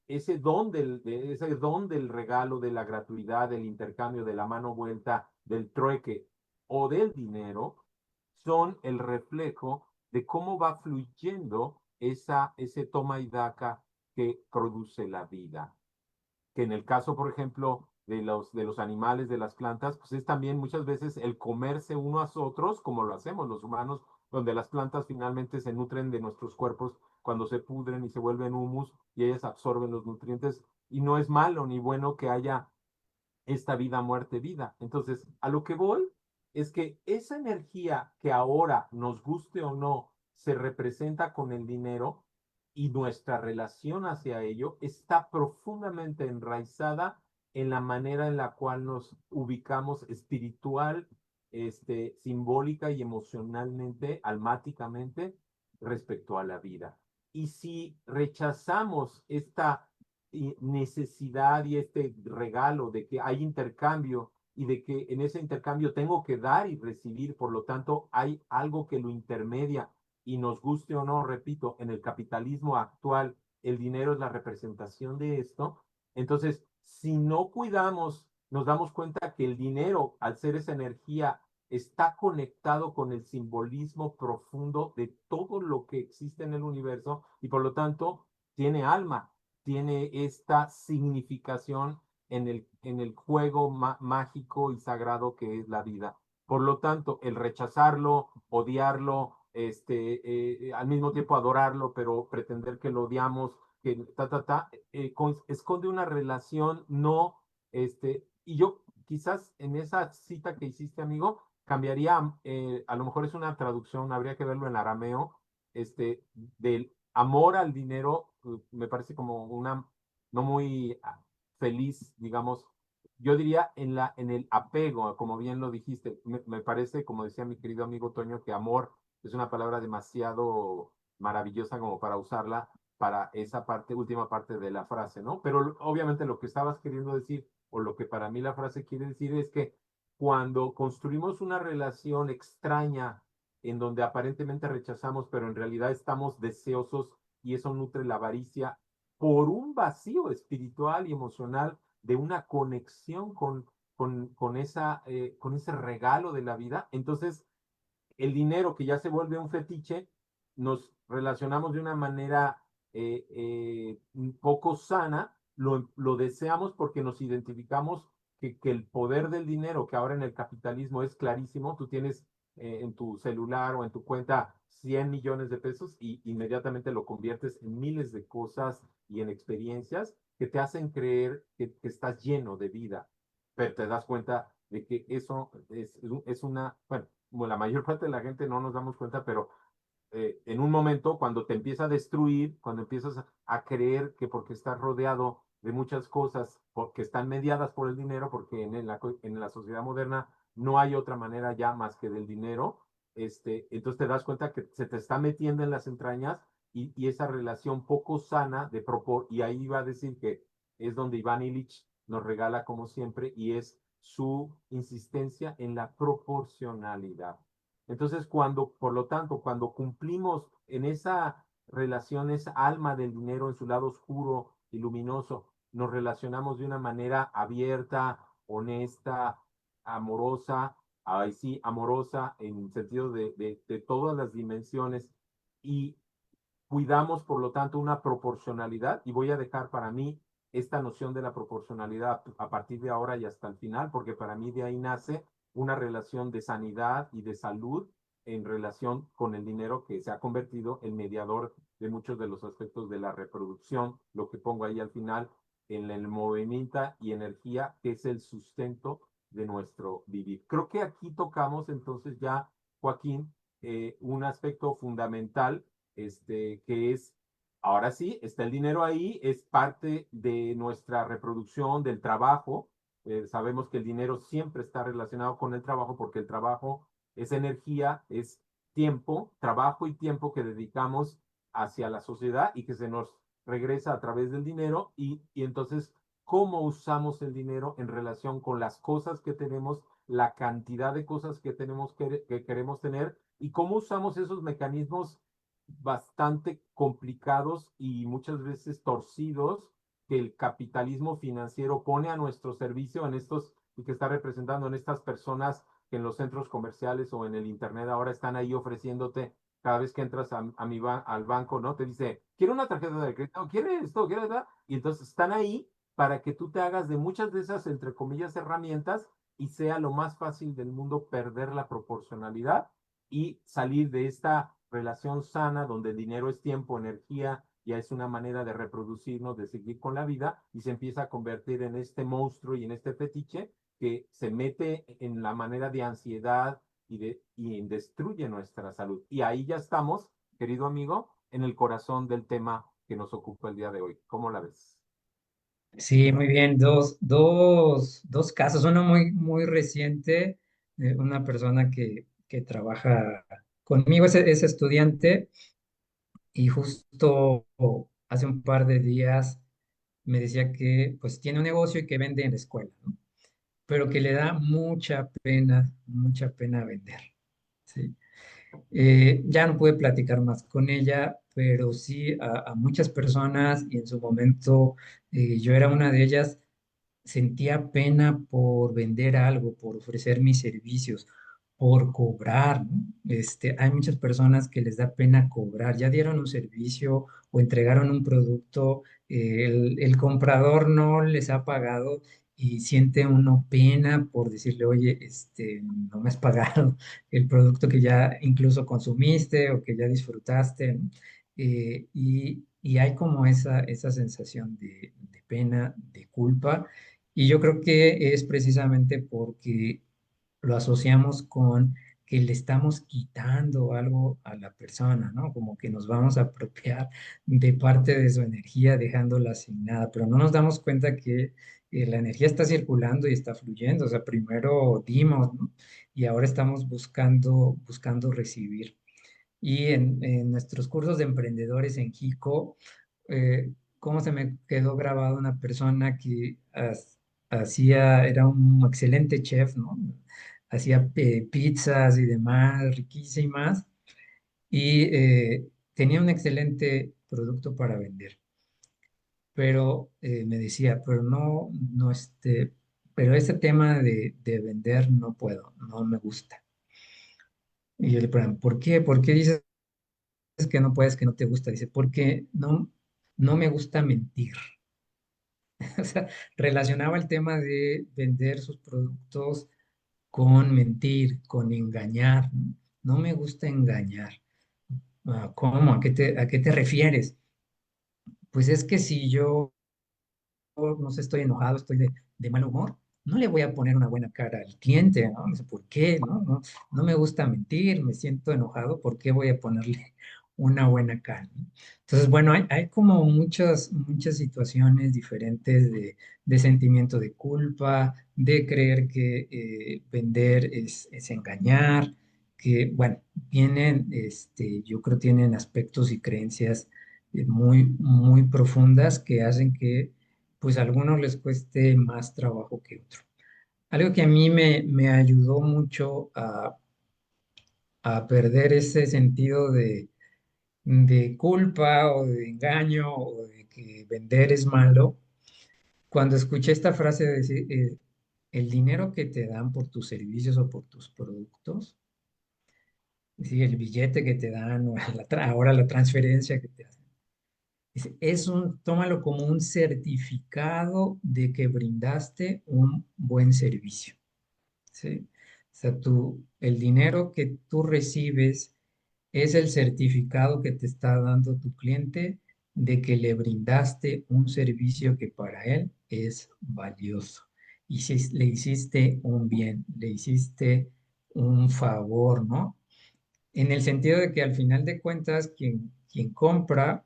ese don del regalo, de la gratuidad, del intercambio, de la mano vuelta, del trueque o del dinero, son el reflejo de cómo va fluyendo ese toma y daca que produce la vida. Que en el caso, por ejemplo, de los animales, de las plantas, pues es también muchas veces el comerse unos a otros, como lo hacemos los humanos, donde las plantas finalmente se nutren de nuestros cuerpos cuando se pudren y se vuelven humus y ellas absorben los nutrientes. Y no es malo ni bueno que haya esta vida, muerte, vida. Entonces, a lo que voy es que esa energía que ahora, nos guste o no, se representa con el dinero y nuestra relación hacia ello está profundamente enraizada en la manera en la cual nos ubicamos espiritual, simbólica y emocionalmente, almáticamente, respecto a la vida. Y si rechazamos esta necesidad y este regalo de que hay intercambio y de que en ese intercambio tengo que dar y recibir, por lo tanto hay algo que lo intermedia y nos guste o no, repito, en el capitalismo actual el dinero es la representación de esto, entonces si no cuidamos, nos damos cuenta que el dinero, al ser esa energía, está conectado con el simbolismo profundo de todo lo que existe en el universo y por lo tanto tiene alma, tiene esta significación en el juego mágico y sagrado que es la vida. Por lo tanto, el rechazarlo, odiarlo, al mismo tiempo adorarlo, pero pretender que lo odiamos, que esconde una relación no, y yo quizás en esa cita que hiciste, amigo, cambiaría, a lo mejor es una traducción, habría que verlo en arameo, del amor al dinero, me parece como una no muy feliz, digamos. Yo diría en el apego, como bien lo dijiste, me parece, como decía mi querido amigo Toño, que amor es una palabra demasiado maravillosa como para usarla para esa parte, última parte de la frase, ¿no? Pero obviamente lo que estabas queriendo decir, o lo que para mí la frase quiere decir es que cuando construimos una relación extraña en donde aparentemente rechazamos, pero en realidad estamos deseosos y eso nutre la avaricia por un vacío espiritual y emocional de una conexión con ese regalo de la vida, entonces el dinero que ya se vuelve un fetiche, nos relacionamos de una manera un poco sana, lo deseamos porque nos identificamos que el poder del dinero, que ahora en el capitalismo es clarísimo, tú tienes en tu celular o en tu cuenta 100 millones de pesos y inmediatamente lo conviertes en miles de cosas y en experiencias que te hacen creer que estás lleno de vida, pero te das cuenta de que eso es una, bueno, como la mayor parte de la gente no nos damos cuenta, pero en un momento cuando te empieza a destruir, cuando empiezas a creer que porque estás rodeado de muchas cosas que están mediadas por el dinero, porque en la sociedad moderna no hay otra manera ya más que del dinero, entonces te das cuenta que se te está metiendo en las entrañas y esa relación poco sana y ahí va a decir que es donde Iván Illich nos regala como siempre y es su insistencia en la proporcionalidad. Entonces, por lo tanto, cuando cumplimos en esa relación, esa alma del dinero en su lado oscuro y luminoso, nos relacionamos de una manera abierta, honesta, amorosa, ahí sí, amorosa en sentido de todas las dimensiones y cuidamos, por lo tanto, una proporcionalidad y voy a dejar para mí esta noción de la proporcionalidad a partir de ahora y hasta el final, porque para mí de ahí nace una relación de sanidad y de salud en relación con el dinero que se ha convertido en mediador de muchos de los aspectos de la reproducción, lo que pongo ahí al final, en el movimiento y energía, que es el sustento de nuestro vivir. Creo que aquí tocamos entonces ya, Joaquín, un aspecto fundamental que es, ahora sí, está el dinero ahí, es parte de nuestra reproducción, del trabajo. Sabemos que el dinero siempre está relacionado con el trabajo porque el trabajo es energía, es tiempo, trabajo y tiempo que dedicamos hacia la sociedad y que se nos regresa a través del dinero y entonces cómo usamos el dinero en relación con las cosas que tenemos, la cantidad de cosas que tenemos que queremos tener y cómo usamos esos mecanismos bastante complicados y muchas veces torcidos que el capitalismo financiero pone a nuestro servicio en estos y que está representando en estas personas que en los centros comerciales o en el internet ahora están ahí ofreciéndote cada vez que entras al banco, ¿no? Te dice, quiero una tarjeta de crédito, quiere esto, quiere esto, y entonces están ahí para que tú te hagas de muchas de esas, entre comillas, herramientas y sea lo más fácil del mundo perder la proporcionalidad y salir de esta relación sana donde el dinero es tiempo, energía, ya es una manera de reproducirnos, de seguir con la vida y se empieza a convertir en este monstruo y en este fetiche que se mete en la manera de ansiedad y destruye nuestra salud. Y ahí ya estamos, querido amigo, en el corazón del tema que nos ocupa el día de hoy. ¿Cómo la ves? Sí, muy bien. Dos casos. Uno muy reciente, una persona que trabaja conmigo, es estudiante y justo hace un par de días me decía que pues tiene un negocio y que vende en la escuela, ¿no? Pero que le da mucha pena vender. ¿Sí? Ya no pude platicar más con ella, pero sí a muchas personas y en su momento yo era una de ellas, sentía pena por vender algo, por ofrecer mis servicios, por cobrar, ¿no? Hay muchas personas que les da pena cobrar, ya dieron un servicio o entregaron un producto, el comprador no les ha pagado y siente uno pena por decirle, oye, no me has pagado el producto que ya incluso consumiste o que ya disfrutaste, ¿no? Y hay como esa sensación de pena, de culpa y yo creo que es precisamente porque lo asociamos con que le estamos quitando algo a la persona, ¿no? Como que nos vamos a apropiar de parte de su energía dejándola asignada, pero no nos damos cuenta que la energía está circulando y está fluyendo, o sea, primero dimos, ¿no? Y ahora estamos buscando recibir. Y en nuestros cursos de emprendedores en Jico, cómo se me quedó grabado una persona que era un excelente chef, ¿no? Hacía pizzas y demás, riquísimas, y tenía un excelente producto para vender. Pero me decía, pero ese tema de vender no puedo, no me gusta. Y yo le pregunto, ¿por qué? ¿Por qué dices que no puedes, que no te gusta? Dice, porque no me gusta mentir. O sea, relacionaba el tema de vender sus productos con mentir, con engañar, ¿no? No me gusta engañar. Ah, ¿cómo? A qué te refieres? Pues es que si yo, no sé, estoy enojado, estoy de mal humor, no le voy a poner una buena cara al cliente, ¿no? Dice, ¿por qué? No me gusta mentir, me siento enojado, ¿por qué voy a ponerle una buena cara? ¿No? Entonces, bueno, hay como muchas situaciones diferentes de sentimiento de culpa, de creer que vender es engañar, que, bueno, yo creo tienen aspectos y creencias muy profundas que hacen que pues a algunos les cueste más trabajo que otro. Algo que a mí me ayudó mucho a perder ese sentido de culpa o de engaño o de que vender es malo, cuando escuché esta frase de decir, el dinero que te dan por tus servicios o por tus productos, sí, el billete que te dan o ahora la transferencia que te hacen, dice, tómalo como un certificado de que brindaste un buen servicio. ¿Sí? O sea, el dinero que tú recibes es el certificado que te está dando tu cliente de que le brindaste un servicio que para él es valioso. Y si le hiciste un bien, le hiciste un favor, ¿no? En el sentido de que al final de cuentas, quien compra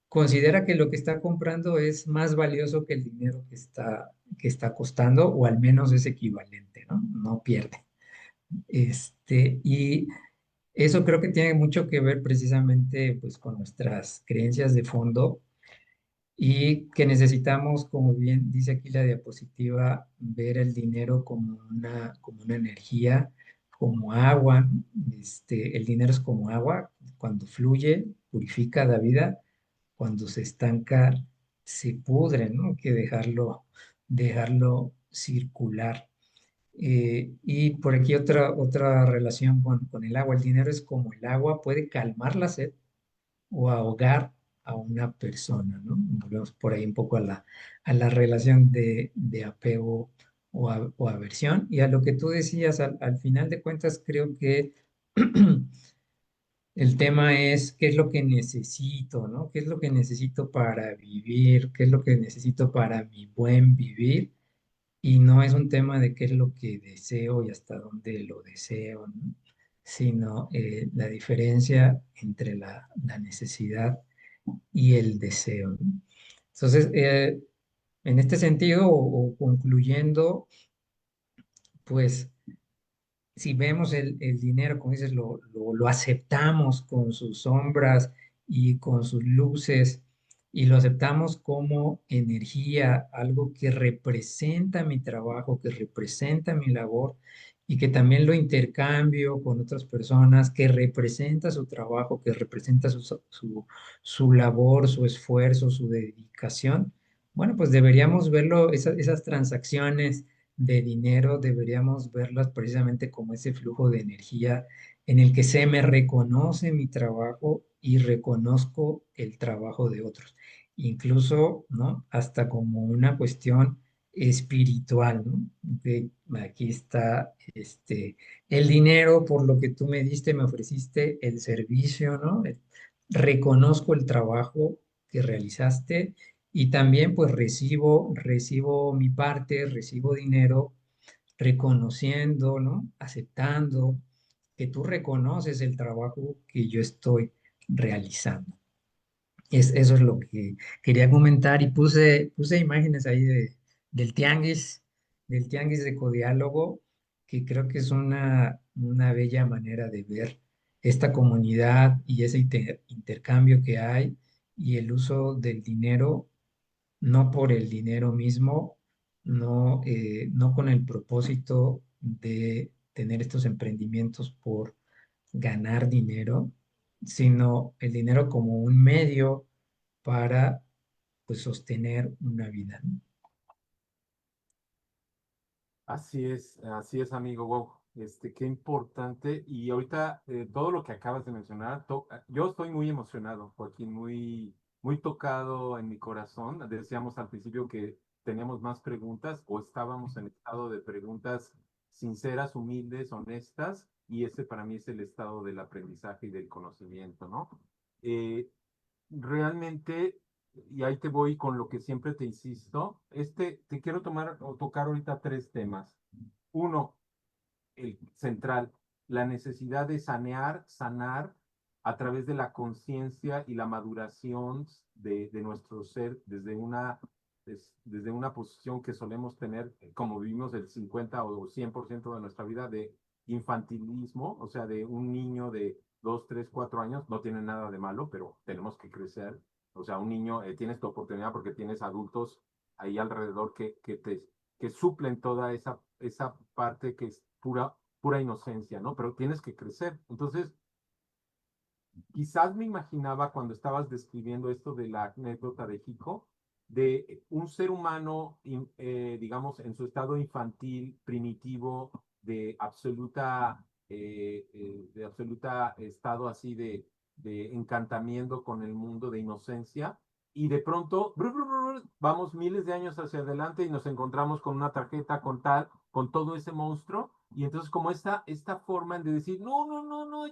considera que lo que está comprando es más valioso que el dinero que está costando, o al menos es equivalente, ¿no? No pierde. Y eso creo que tiene mucho que ver precisamente pues, con nuestras creencias de fondo y que necesitamos, como bien dice aquí la diapositiva, ver el dinero como una energía, como agua, ¿no? El dinero es como agua, cuando fluye, purifica la vida, cuando se estanca, se pudre, ¿no? Hay que dejarlo circular. Y por aquí otra relación con el agua. El dinero es como el agua, puede calmar la sed o ahogar a una persona, ¿no? Volvemos por ahí un poco a la relación de apego o aversión. Y a lo que tú decías, al final de cuentas, creo que el tema es qué es lo que necesito, ¿no? ¿Qué es lo que necesito para vivir? ¿Qué es lo que necesito para mi buen vivir? Y no es un tema de qué es lo que deseo y hasta dónde lo deseo, ¿no? Sino la diferencia entre la necesidad y el deseo, ¿no? Entonces, en este sentido, o concluyendo, pues si vemos el dinero, como dices, lo aceptamos con sus sombras y con sus luces, y lo aceptamos como energía, algo que representa mi trabajo, que representa mi labor, y que también lo intercambio con otras personas, que representa su trabajo, que representa su labor, su esfuerzo, su dedicación. Bueno, pues deberíamos verlo, esas transacciones de dinero, deberíamos verlas precisamente como ese flujo de energía en el que se me reconoce mi trabajo y reconozco el trabajo de otros. Incluso, ¿no? Hasta como una cuestión espiritual, ¿no? Aquí está el dinero por lo que tú me diste, me ofreciste el servicio, ¿no? Reconozco el trabajo que realizaste y también pues recibo mi parte, recibo dinero, reconociendo, ¿no? Aceptando que tú reconoces el trabajo que yo estoy realizando. Eso es lo que quería comentar y puse imágenes ahí del tianguis de Codiálogo, que creo que es una bella manera de ver esta comunidad y ese intercambio que hay y el uso del dinero, no por el dinero mismo, no con el propósito de tener estos emprendimientos por ganar dinero, sino el dinero como un medio para pues sostener una vida, ¿no? Así es, amigo. Wow, qué importante. Y ahorita todo lo que acabas de mencionar, yo estoy muy emocionado, Joaquín, muy tocado en mi corazón. Decíamos al principio que teníamos más preguntas o estábamos en estado de preguntas sinceras, humildes, honestas, y ese para mí es el estado del aprendizaje y del conocimiento, ¿no? Eh, Realmente, y ahí te voy con lo que siempre te insisto, te quiero tomar o tocar ahorita tres temas. Uno, el central, la necesidad de sanar a través de la conciencia y la maduración de nuestro ser desde una posición que solemos tener, como vivimos el 50 o 100% de nuestra vida, de infantilismo, o sea, de un niño de 2 3 4 años, no tiene nada de malo, pero tenemos que crecer. O sea, un niño, tienes tu oportunidad porque tienes adultos ahí alrededor que suplen toda esa parte que es pura inocencia, ¿no? Pero tienes que crecer. Entonces, quizás me imaginaba cuando estabas describiendo esto de la anécdota de Jico, de un ser humano, digamos, en su estado infantil, primitivo, de absoluta estado así de encantamiento con el mundo, de inocencia, y de pronto vamos miles de años hacia adelante y nos encontramos con una tarjeta con todo ese monstruo, y entonces como esta forma de decir, no, no, no, no,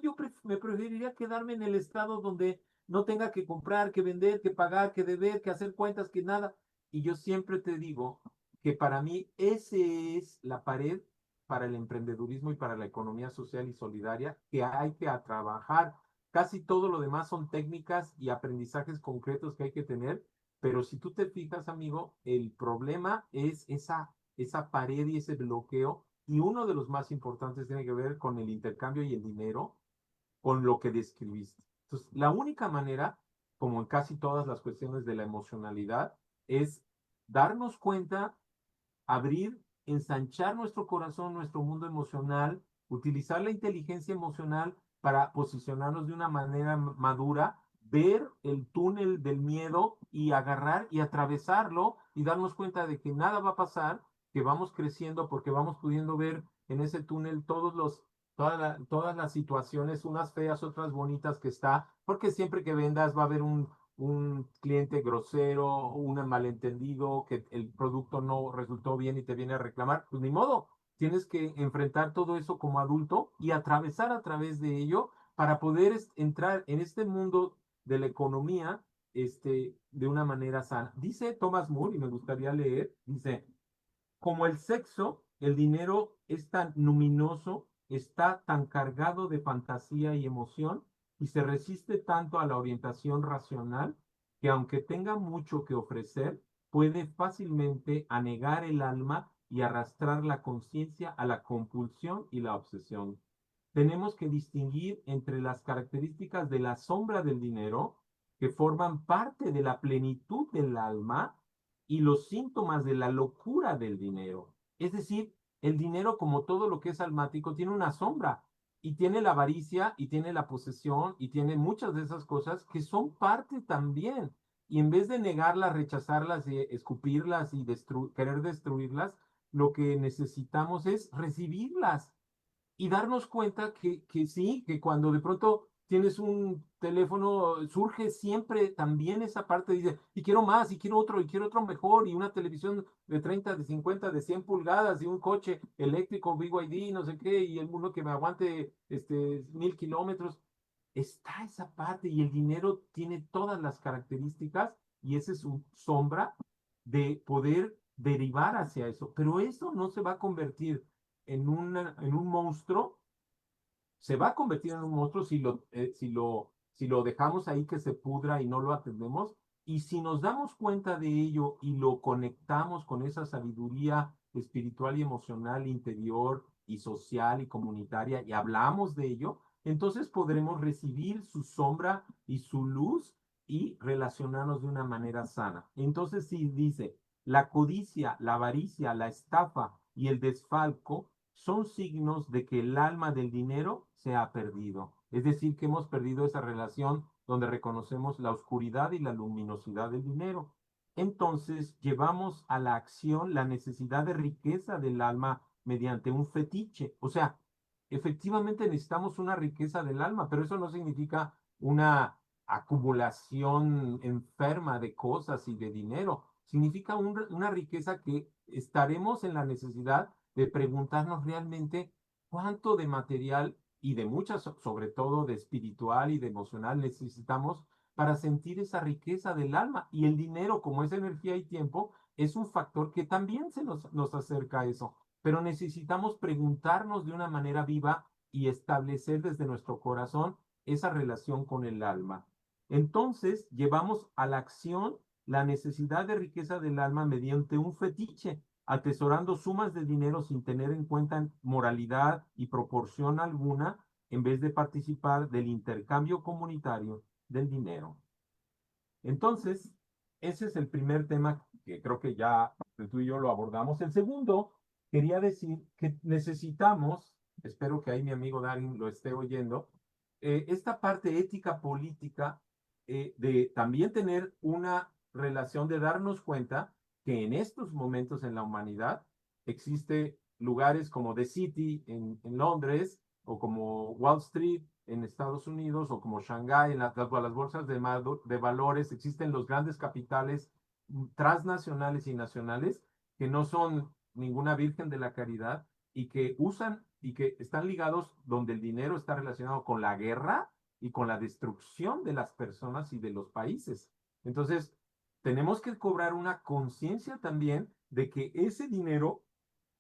me preferiría quedarme en el estado donde no tenga que comprar, que vender, que pagar, que deber, que hacer cuentas, que nada. Y yo siempre te digo que para mí ese es la pared para el emprendedurismo y para la economía social y solidaria que hay que trabajar. Casi todo lo demás son técnicas y aprendizajes concretos que hay que tener, pero si tú te fijas, amigo, el problema es esa pared y ese bloqueo, y uno de los más importantes tiene que ver con el intercambio y el dinero, con lo que describiste. Entonces, la única manera, como en casi todas las cuestiones de la emocionalidad, es darnos cuenta, abrir, ensanchar nuestro corazón, nuestro mundo emocional, utilizar la inteligencia emocional para posicionarnos de una manera madura, ver el túnel del miedo y agarrar y atravesarlo y darnos cuenta de que nada va a pasar, que vamos creciendo porque vamos pudiendo ver en ese túnel todas las situaciones, unas feas, otras bonitas que está, porque siempre que vendas va a haber un cliente grosero, un malentendido, que el producto no resultó bien y te viene a reclamar, pues ni modo, tienes que enfrentar todo eso como adulto y atravesar a través de ello para poder entrar en este mundo de la economía de una manera sana. Dice Thomas More, y me gustaría leer, dice, como el sexo, el dinero es tan luminoso, está tan cargado de fantasía y emoción y se resiste tanto a la orientación racional que aunque tenga mucho que ofrecer, puede fácilmente anegar el alma y arrastrar la conciencia a la compulsión y la obsesión. Tenemos que distinguir entre las características de la sombra del dinero, que forman parte de la plenitud del alma, y los síntomas de la locura del dinero. Es decir, el dinero, como todo lo que es almático, tiene una sombra y tiene la avaricia y tiene la posesión y tiene muchas de esas cosas que son parte también. Y en vez de negarlas, rechazarlas, escupirlas y querer destruirlas, lo que necesitamos es recibirlas y darnos cuenta que sí, que cuando de pronto tienes un teléfono, surge siempre también esa parte, dice, y quiero más, y quiero otro mejor, y una televisión de 30 de 50 de 100 pulgadas, y un coche eléctrico BYD, no sé qué, y el uno que me aguante 1000 kilómetros. Está esa parte, y el dinero tiene todas las características, y esa es su sombra de poder derivar hacia eso, pero eso no se va a convertir en un monstruo se va a convertir en un monstruo si lo dejamos ahí que se pudra y no lo atendemos. Y si nos damos cuenta de ello y lo conectamos con esa sabiduría espiritual y emocional interior y social y comunitaria y hablamos de ello, entonces podremos recibir su sombra y su luz y relacionarnos de una manera sana. Entonces, si dice, la codicia, la avaricia, la estafa y el desfalco son signos de que el alma del dinero se ha perdido. Es decir, que hemos perdido esa relación donde reconocemos la oscuridad y la luminosidad del dinero. Entonces, llevamos a la acción la necesidad de riqueza del alma mediante un fetiche. O sea, efectivamente necesitamos una riqueza del alma, pero eso no significa una acumulación enferma de cosas y de dinero. Significa una riqueza que estaremos en la necesidad de preguntarnos realmente cuánto de material y de muchas, sobre todo de espiritual y de emocional, necesitamos para sentir esa riqueza del alma. Y el dinero, como es energía y tiempo, es un factor que también nos acerca a eso. Pero necesitamos preguntarnos de una manera viva y establecer desde nuestro corazón esa relación con el alma. Entonces, llevamos a la acción la necesidad de riqueza del alma mediante un fetiche, atesorando sumas de dinero sin tener en cuenta moralidad y proporción alguna, en vez de participar del intercambio comunitario del dinero. Entonces, ese es el primer tema que creo que ya tú y yo lo abordamos. El segundo, quería decir que necesitamos, espero que ahí mi amigo Darin lo esté oyendo, esta parte ética política de también tener una relación de darnos cuenta que en estos momentos en la humanidad existe lugares como The City en Londres o como Wall Street en Estados Unidos o como Shanghái en las bolsas de valores, existen los grandes capitales transnacionales y nacionales que no son ninguna virgen de la caridad y que usan y que están ligados donde el dinero está relacionado con la guerra y con la destrucción de las personas y de los países. Entonces, tenemos que cobrar una conciencia también de que ese dinero,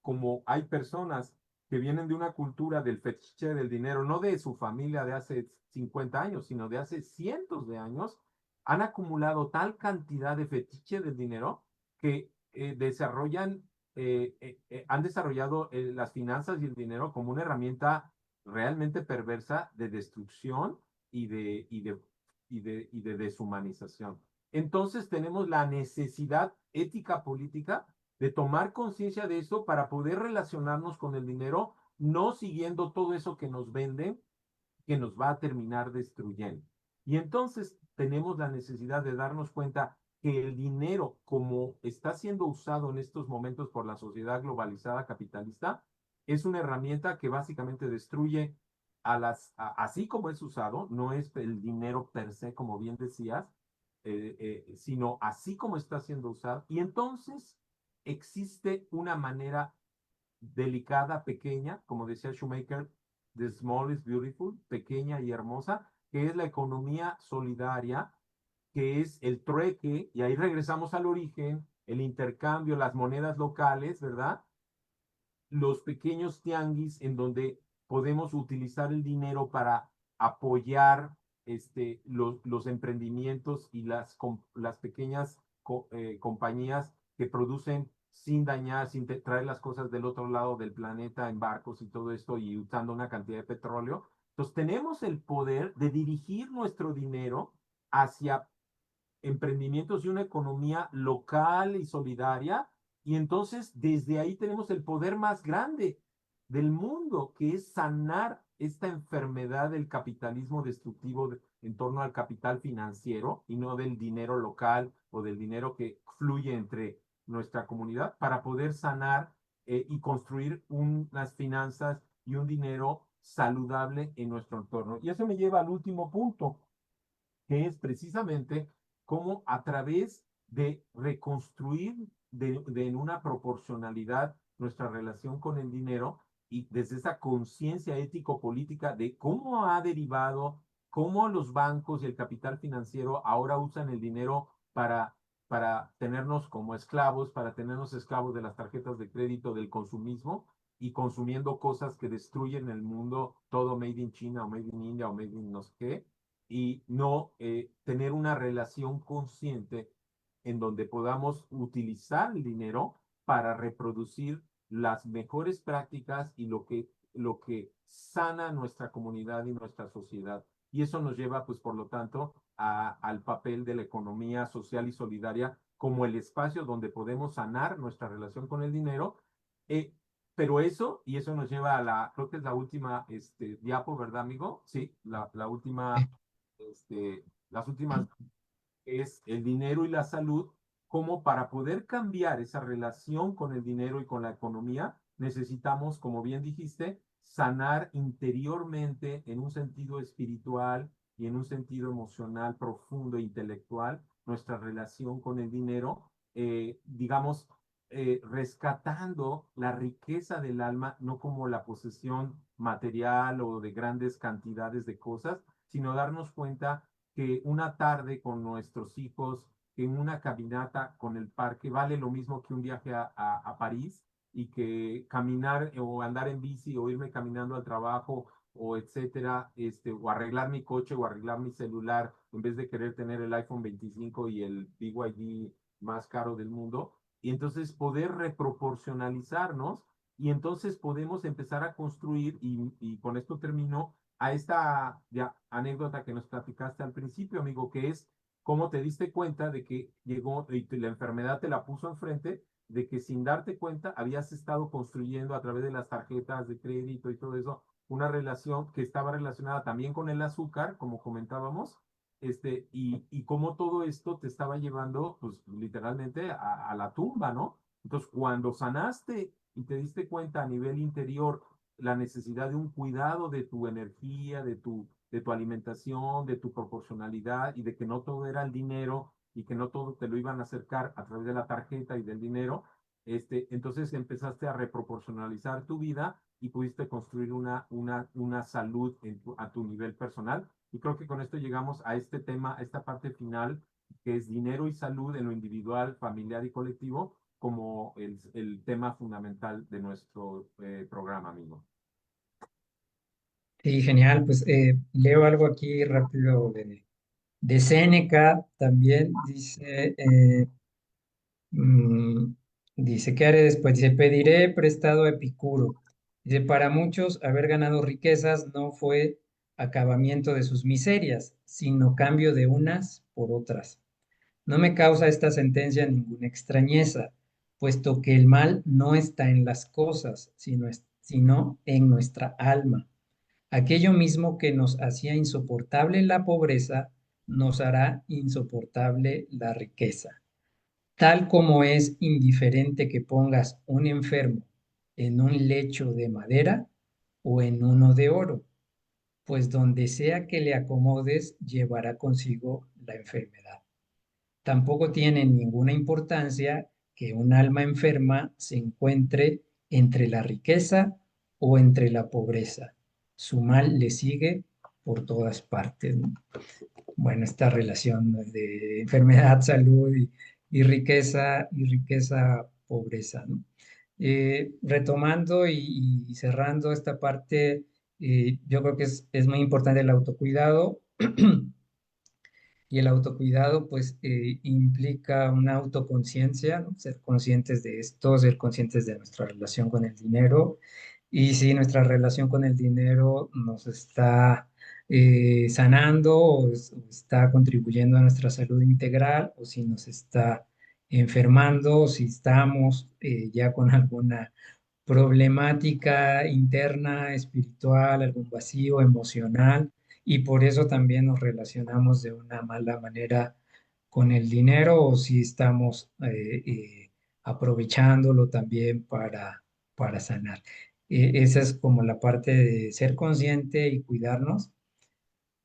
como hay personas que vienen de una cultura del fetiche del dinero, no de su familia de hace 50 años, sino de hace cientos de años, han acumulado tal cantidad de fetiche del dinero que han desarrollado las finanzas y el dinero como una herramienta realmente perversa de destrucción y de deshumanización. Entonces tenemos la necesidad ética política de tomar conciencia de eso para poder relacionarnos con el dinero, no siguiendo todo eso que nos venden, que nos va a terminar destruyendo. Y entonces tenemos la necesidad de darnos cuenta que el dinero, como está siendo usado en estos momentos por la sociedad globalizada capitalista, es una herramienta que básicamente destruye así como es usado, no es el dinero per se, como bien decías, sino así como está siendo usado. Y entonces existe una manera delicada, pequeña, como decía Shoemaker, the small is beautiful, pequeña y hermosa, que es la economía solidaria, que es el trueque, y ahí regresamos al origen, el intercambio, las monedas locales, ¿verdad? Los pequeños tianguis en donde podemos utilizar el dinero para apoyar los emprendimientos y las pequeñas compañías que producen sin dañar, sin traer las cosas del otro lado del planeta en barcos y todo esto y usando una cantidad de petróleo. Entonces tenemos el poder de dirigir nuestro dinero hacia emprendimientos y una economía local y solidaria. Y entonces desde ahí tenemos el poder más grande del mundo, que es sanar esta enfermedad del capitalismo destructivo en torno al capital financiero y no del dinero local o del dinero que fluye entre nuestra comunidad para poder sanar y construir unas finanzas y un dinero saludable en nuestro entorno. Y eso me lleva al último punto, que es precisamente cómo a través de reconstruir en una proporcionalidad nuestra relación con el dinero y desde esa conciencia ético-política de cómo ha derivado, cómo los bancos y el capital financiero ahora usan el dinero para tenernos como esclavos, para tenernos esclavos de las tarjetas de crédito, del consumismo, y consumiendo cosas que destruyen el mundo, todo made in China o made in India o made in no sé qué, y no tener una relación consciente en donde podamos utilizar el dinero para reproducir las mejores prácticas y lo que sana nuestra comunidad y nuestra sociedad. Y eso nos lleva, pues, por lo tanto, al papel de la economía social y solidaria como el espacio donde podemos sanar nuestra relación con el dinero. Eh, pero eso, y eso nos lleva a creo que es la última diapo, ¿verdad, amigo? Sí, la última, las últimas es el dinero y la salud, como para poder cambiar esa relación con el dinero y con la economía, necesitamos, como bien dijiste, sanar interiormente en un sentido espiritual y en un sentido emocional profundo e intelectual nuestra relación con el dinero, digamos, rescatando la riqueza del alma, no como la posesión material o de grandes cantidades de cosas, sino darnos cuenta que una tarde con nuestros hijos, que una caminata con el parque vale lo mismo que un viaje a París, y que caminar o andar en bici o irme caminando al trabajo o etcétera, o arreglar mi coche o arreglar mi celular en vez de querer tener el iPhone 25 y el BYD más caro del mundo. Y entonces poder reproporcionalizarnos, y entonces podemos empezar a construir, y con esto termino, a esta ya, anécdota que nos platicaste al principio, amigo, que es cómo te diste cuenta de que llegó y la enfermedad te la puso enfrente, de que sin darte cuenta habías estado construyendo a través de las tarjetas de crédito y todo eso una relación que estaba relacionada también con el azúcar, como comentábamos, y cómo todo esto te estaba llevando, pues literalmente a la tumba, ¿no? Entonces, cuando sanaste y te diste cuenta a nivel interior la necesidad de un cuidado de tu energía, de tu alimentación, de tu proporcionalidad, y de que no todo era el dinero y que no todo te lo iban a acercar a través de la tarjeta y del dinero, entonces empezaste a reproporcionalizar tu vida y pudiste construir una salud a tu nivel personal. Y creo que con esto llegamos a este tema, a esta parte final, que es dinero y salud en lo individual, familiar y colectivo, como el tema fundamental de nuestro programa, amigo. Sí, genial. Pues leo algo aquí rápido de Séneca también. Mm, dice, ¿qué haré después? Dice, pediré prestado a Epicuro. Dice, para muchos haber ganado riquezas no fue acabamiento de sus miserias, sino cambio de unas por otras. No me causa esta sentencia ninguna extrañeza, puesto que el mal no está en las cosas, sino en nuestra alma. Aquello mismo que nos hacía insoportable la pobreza, nos hará insoportable la riqueza. Tal como es indiferente que pongas un enfermo en un lecho de madera o en uno de oro, pues donde sea que le acomodes llevará consigo la enfermedad. Tampoco tiene ninguna importancia que un alma enferma se encuentre entre la riqueza o entre la pobreza. Su mal le sigue por todas partes, ¿no? Bueno, esta relación de enfermedad, salud y riqueza, pobreza, ¿no? Retomando y cerrando esta parte, yo creo que es muy importante el autocuidado. Y el autocuidado, pues, implica una autoconciencia, ¿no? Ser conscientes de esto, ser conscientes de nuestra relación con el dinero. Y si nuestra relación con el dinero nos está sanando o está contribuyendo a nuestra salud integral, o si nos está enfermando, o si estamos ya con alguna problemática interna, espiritual, algún vacío emocional, y por eso también nos relacionamos de una mala manera con el dinero, o si estamos aprovechándolo también para sanar. Esa es como la parte de ser consciente y cuidarnos,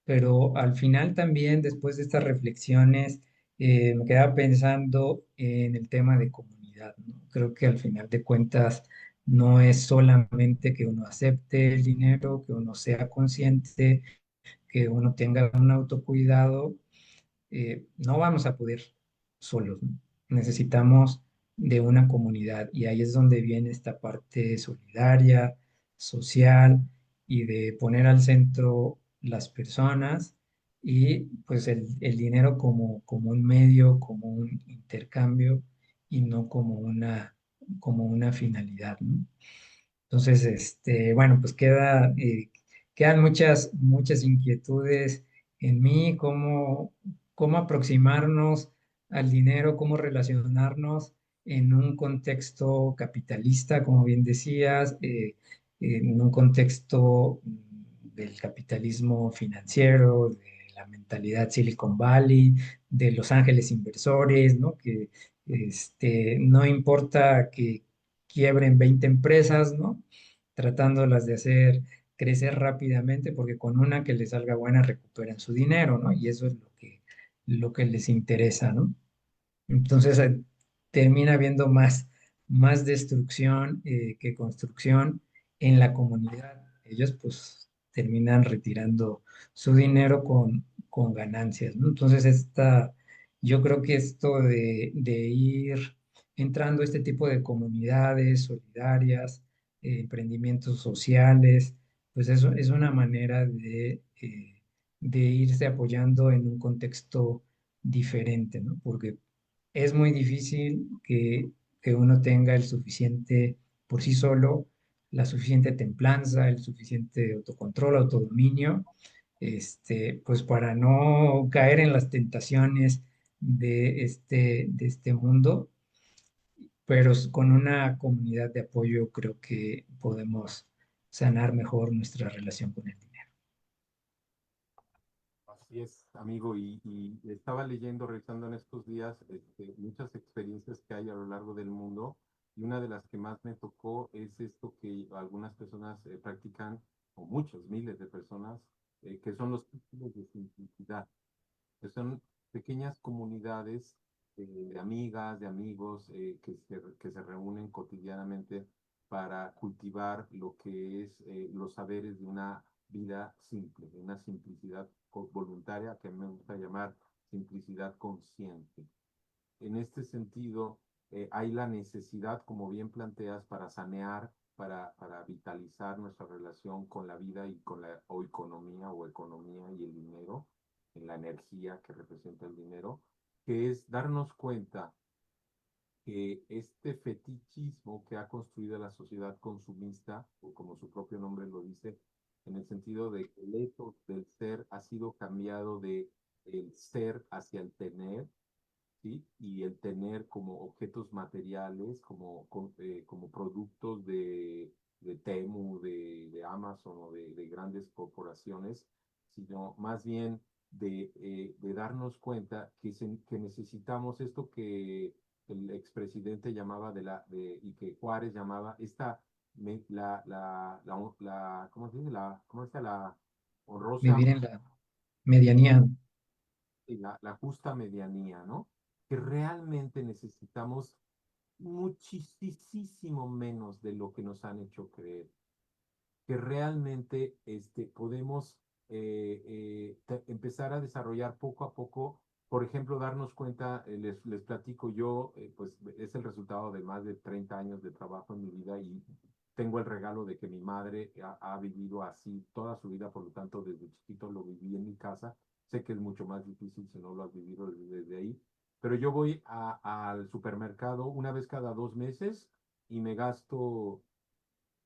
pero al final también, después de estas reflexiones, me quedaba pensando en el tema de comunidad, ¿no? Creo que al final de cuentas no es solamente que uno acepte el dinero, que uno sea consciente, que uno tenga un autocuidado. No vamos a poder solos, ¿no? Necesitamos de una comunidad. Y ahí es donde viene esta parte solidaria, social y de poner al centro las personas y pues el dinero como un medio, como un intercambio y no como una finalidad, ¿no? Entonces, bueno, pues quedan muchas inquietudes en mí, cómo aproximarnos al dinero, cómo relacionarnos en un contexto capitalista, como bien decías, en un contexto del capitalismo financiero, de la mentalidad Silicon Valley, de los ángeles inversores, ¿no? Que no importa que quiebren 20 empresas, ¿no? Tratándolas de hacer crecer rápidamente, porque con una que les salga buena recuperan su dinero, ¿no? Y eso es lo que les interesa, ¿no? Entonces termina habiendo más destrucción que construcción en la comunidad. Ellos pues terminan retirando su dinero con ganancias, ¿no? Entonces yo creo que esto de ir entrando a este tipo de comunidades solidarias, emprendimientos sociales, pues eso es una manera de irse apoyando en un contexto diferente, ¿no? Porque es muy difícil que uno tenga el suficiente por sí solo, la suficiente templanza, el suficiente autocontrol, autodominio, pues para no caer en las tentaciones de este mundo, pero con una comunidad de apoyo creo que podemos sanar mejor nuestra relación con el dinero. Así es, amigo, y estaba leyendo, revisando en estos días muchas experiencias que hay a lo largo del mundo, y una de las que más me tocó es esto que algunas personas practican, o muchos, miles de personas, que son los círculos de simplicidad, que son pequeñas comunidades de amigas, de amigos, que se reúnen cotidianamente para cultivar lo que es los saberes de una vida simple, de una simplicidad voluntaria que a mí me gusta llamar simplicidad consciente. En este sentido, hay la necesidad, como bien planteas, para sanear, para vitalizar nuestra relación con la vida y con la o economía y el dinero, en la energía que representa el dinero, que es darnos cuenta que este fetichismo que ha construido la sociedad consumista, o como su propio nombre lo dice, en el sentido de que el ethos del ser ha sido cambiado de el ser hacia el tener, ¿sí? Y el tener como objetos materiales, como productos de Temu, de Amazon o de grandes corporaciones, sino más bien de darnos cuenta que necesitamos esto que el expresidente llamaba y que Juárez llamaba ¿cómo se dice? ¿Cómo se dice? La honrosa, Vivir en la medianía. la justa medianía, ¿no? Que realmente necesitamos muchísimo menos de lo que nos han hecho creer, que realmente podemos empezar a desarrollar poco a poco, por ejemplo, darnos cuenta, les platico yo, pues es el resultado de más de 30 años de trabajo en mi vida y tengo el regalo de que mi madre ha vivido así toda su vida, por lo tanto, desde chiquito lo viví en mi casa. Sé que es mucho más difícil si no lo has vivido desde ahí, pero yo voy al supermercado una vez cada 2 meses y me gasto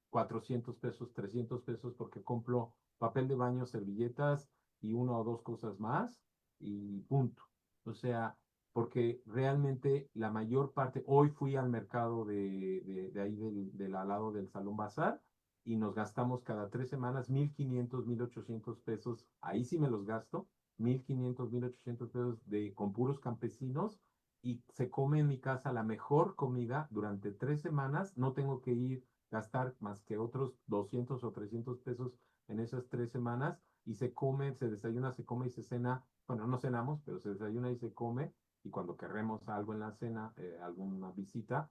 400 pesos, 300 pesos porque compro papel de baño, servilletas y una o dos cosas más y punto. O sea, porque realmente la mayor parte, hoy fui al mercado de ahí del al lado del Salón Bazar y nos gastamos cada 3 semanas 1,500, 1,800 pesos, ahí sí me los gasto, 1,500, 1,800 pesos con puros campesinos y se come en mi casa la mejor comida durante 3 semanas, no tengo que gastar más que otros 200 o 300 pesos en esas 3 semanas y se come, se desayuna, se come y se cena. Bueno, no cenamos, pero se desayuna y se come. Y cuando queremos algo en la cena, alguna visita,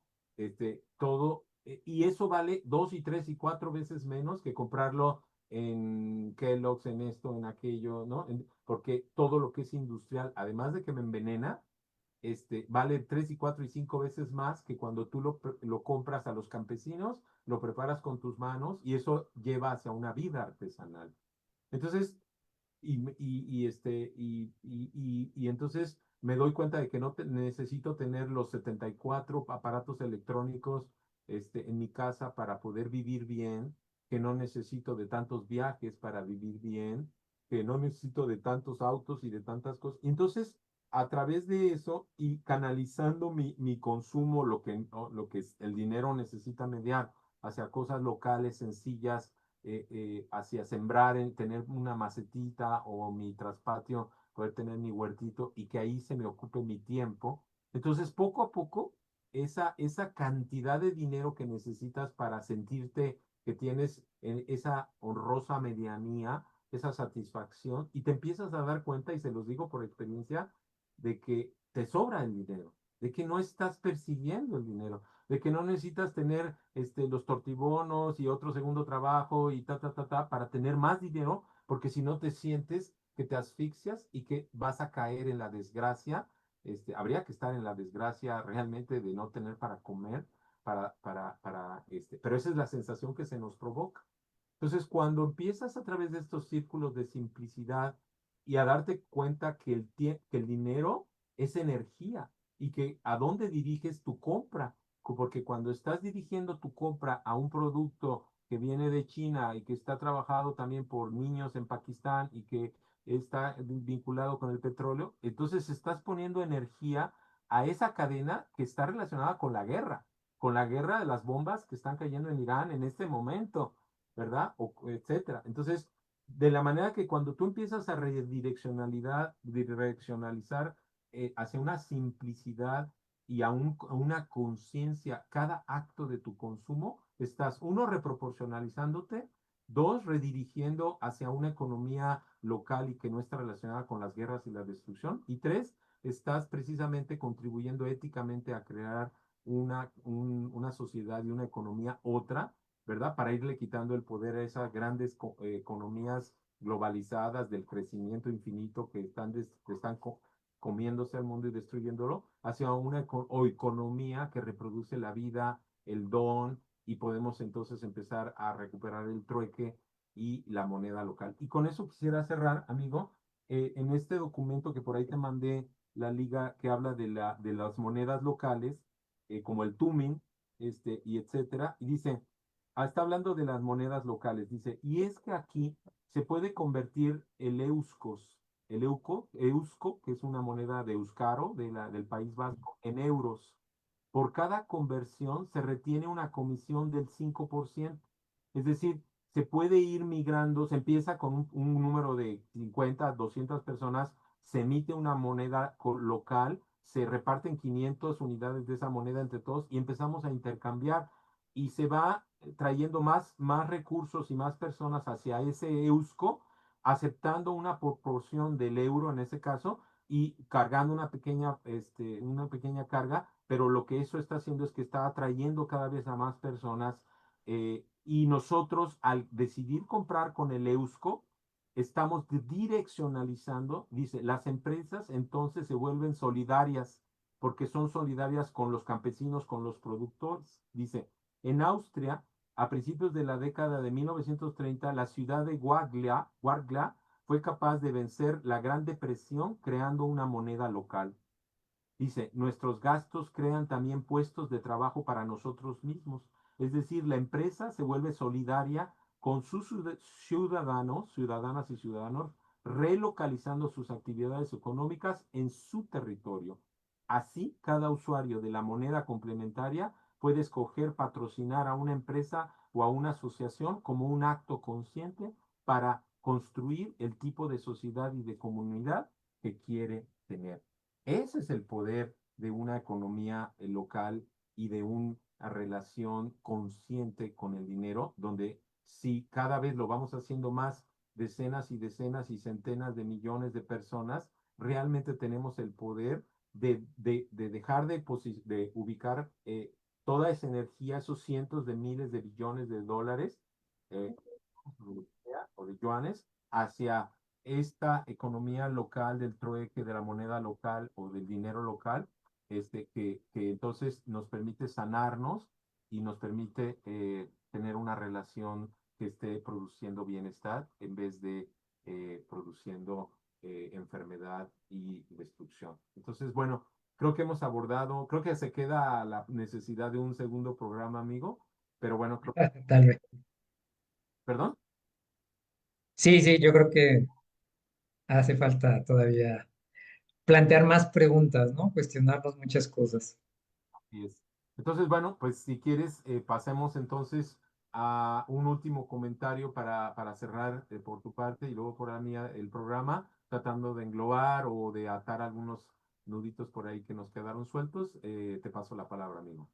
todo, y eso vale 2 y 3 y 4 veces menos que comprarlo en Kellogg's, en esto, en aquello, ¿no? Porque todo lo que es industrial, además de que me envenena, vale 3 y 4 y 5 veces más que cuando tú lo compras a los campesinos, lo preparas con tus manos y eso lleva hacia una vida artesanal. Entonces, y entonces me doy cuenta de que no necesito tener los 74 aparatos electrónicos en mi casa para poder vivir bien, que no necesito de tantos viajes para vivir bien, que no necesito de tantos autos y de tantas cosas. Entonces, a través de eso y canalizando mi consumo, lo que el dinero necesita mediar hacia cosas locales, sencillas, hacia sembrar, tener una macetita o mi traspatio, poder tener mi huertito y que ahí se me ocupe mi tiempo. Entonces, poco a poco, esa cantidad de dinero que necesitas para sentirte que tienes esa honrosa medianía, esa satisfacción, y te empiezas a dar cuenta, y se los digo por experiencia, de que te sobra el dinero, de que no estás persiguiendo el dinero, de que no necesitas tener los tortibonos y otro segundo trabajo y para tener más dinero, porque si no te sientes que te asfixias y que vas a caer en la desgracia. Habría que estar en la desgracia realmente de no tener para comer, pero esa es la sensación que se nos provoca. Entonces, cuando empiezas a través de estos círculos de simplicidad y a darte cuenta que el dinero es energía y que a dónde diriges tu compra, porque cuando estás dirigiendo tu compra a un producto que viene de China y que está trabajado también por niños en Pakistán y que está vinculado con el petróleo, entonces estás poniendo energía a esa cadena que está relacionada con la guerra de las bombas que están cayendo en Irán en este momento, ¿verdad? Etcétera. Entonces, de la manera que cuando tú empiezas a redireccionalizar hacia una simplicidad y a una conciencia, cada acto de tu consumo, estás, uno, reproporcionalizándote, dos, redirigiendo hacia una economía local y que no está relacionada con las guerras y la destrucción, y tres, estás precisamente contribuyendo éticamente a crear una sociedad y una economía otra, ¿verdad? Para irle quitando el poder a esas grandes economías globalizadas del crecimiento infinito que están comiéndose al mundo y destruyéndolo, hacia una economía que reproduce la vida, el don, y podemos entonces empezar a recuperar el trueque y la moneda local. Y con eso quisiera cerrar, amigo, en este documento que por ahí te mandé, la liga que habla de las monedas locales, como el Tumin, y etcétera, y dice, está hablando de las monedas locales, dice, y es que aquí se puede convertir el eusco, que es una moneda de Euskaro, del País Vasco, en euros. Por cada conversión se retiene una comisión del 5%. Es decir, se puede ir migrando, se empieza con un número de 50, 200 personas, se emite una moneda local, se reparten 500 unidades de esa moneda entre todos y empezamos a intercambiar y se va trayendo más recursos y más personas hacia ese eusco, aceptando una proporción del euro en ese caso y cargando una pequeña carga, pero lo que eso está haciendo es que está atrayendo cada vez a más personas, y nosotros al decidir comprar con el eusco, estamos direccionalizando, dice, las empresas entonces se vuelven solidarias porque son solidarias con los campesinos, con los productores. Dice, en Austria, a principios de la década de 1930, la ciudad de Wargla fue capaz de vencer la Gran Depresión creando una moneda local. Dice, nuestros gastos crean también puestos de trabajo para nosotros mismos. Es decir, la empresa se vuelve solidaria con sus ciudadanos, ciudadanas y ciudadanos, relocalizando sus actividades económicas en su territorio. Así, cada usuario de la moneda complementaria puede escoger patrocinar a una empresa o a una asociación como un acto consciente para construir el tipo de sociedad y de comunidad que quiere tener. Ese es el poder de una economía local y de una relación consciente con el dinero, donde si cada vez lo vamos haciendo más, decenas y decenas y centenas de millones de personas, realmente tenemos el poder de dejar de ubicar toda esa energía, esos cientos de miles de billones de dólares, o de yuanes, hacia esta economía local del trueque, de la moneda local o del dinero local, que entonces nos permite sanarnos y nos permite tener una relación que esté produciendo bienestar en vez de produciendo enfermedad y destrucción. Entonces, bueno, creo que hemos abordado, creo que se queda la necesidad de un segundo programa, amigo, pero bueno, creo, Tal vez. perdón. Sí, sí, yo creo que hace falta todavía plantear más preguntas, ¿no? Cuestionarnos muchas cosas. Así es. Entonces, bueno, pues si quieres, pasemos entonces a un último comentario para cerrar por tu parte y luego por la mía el programa, tratando de englobar o de atar algunos nuditos por ahí que nos quedaron sueltos. Te paso la palabra, amigo.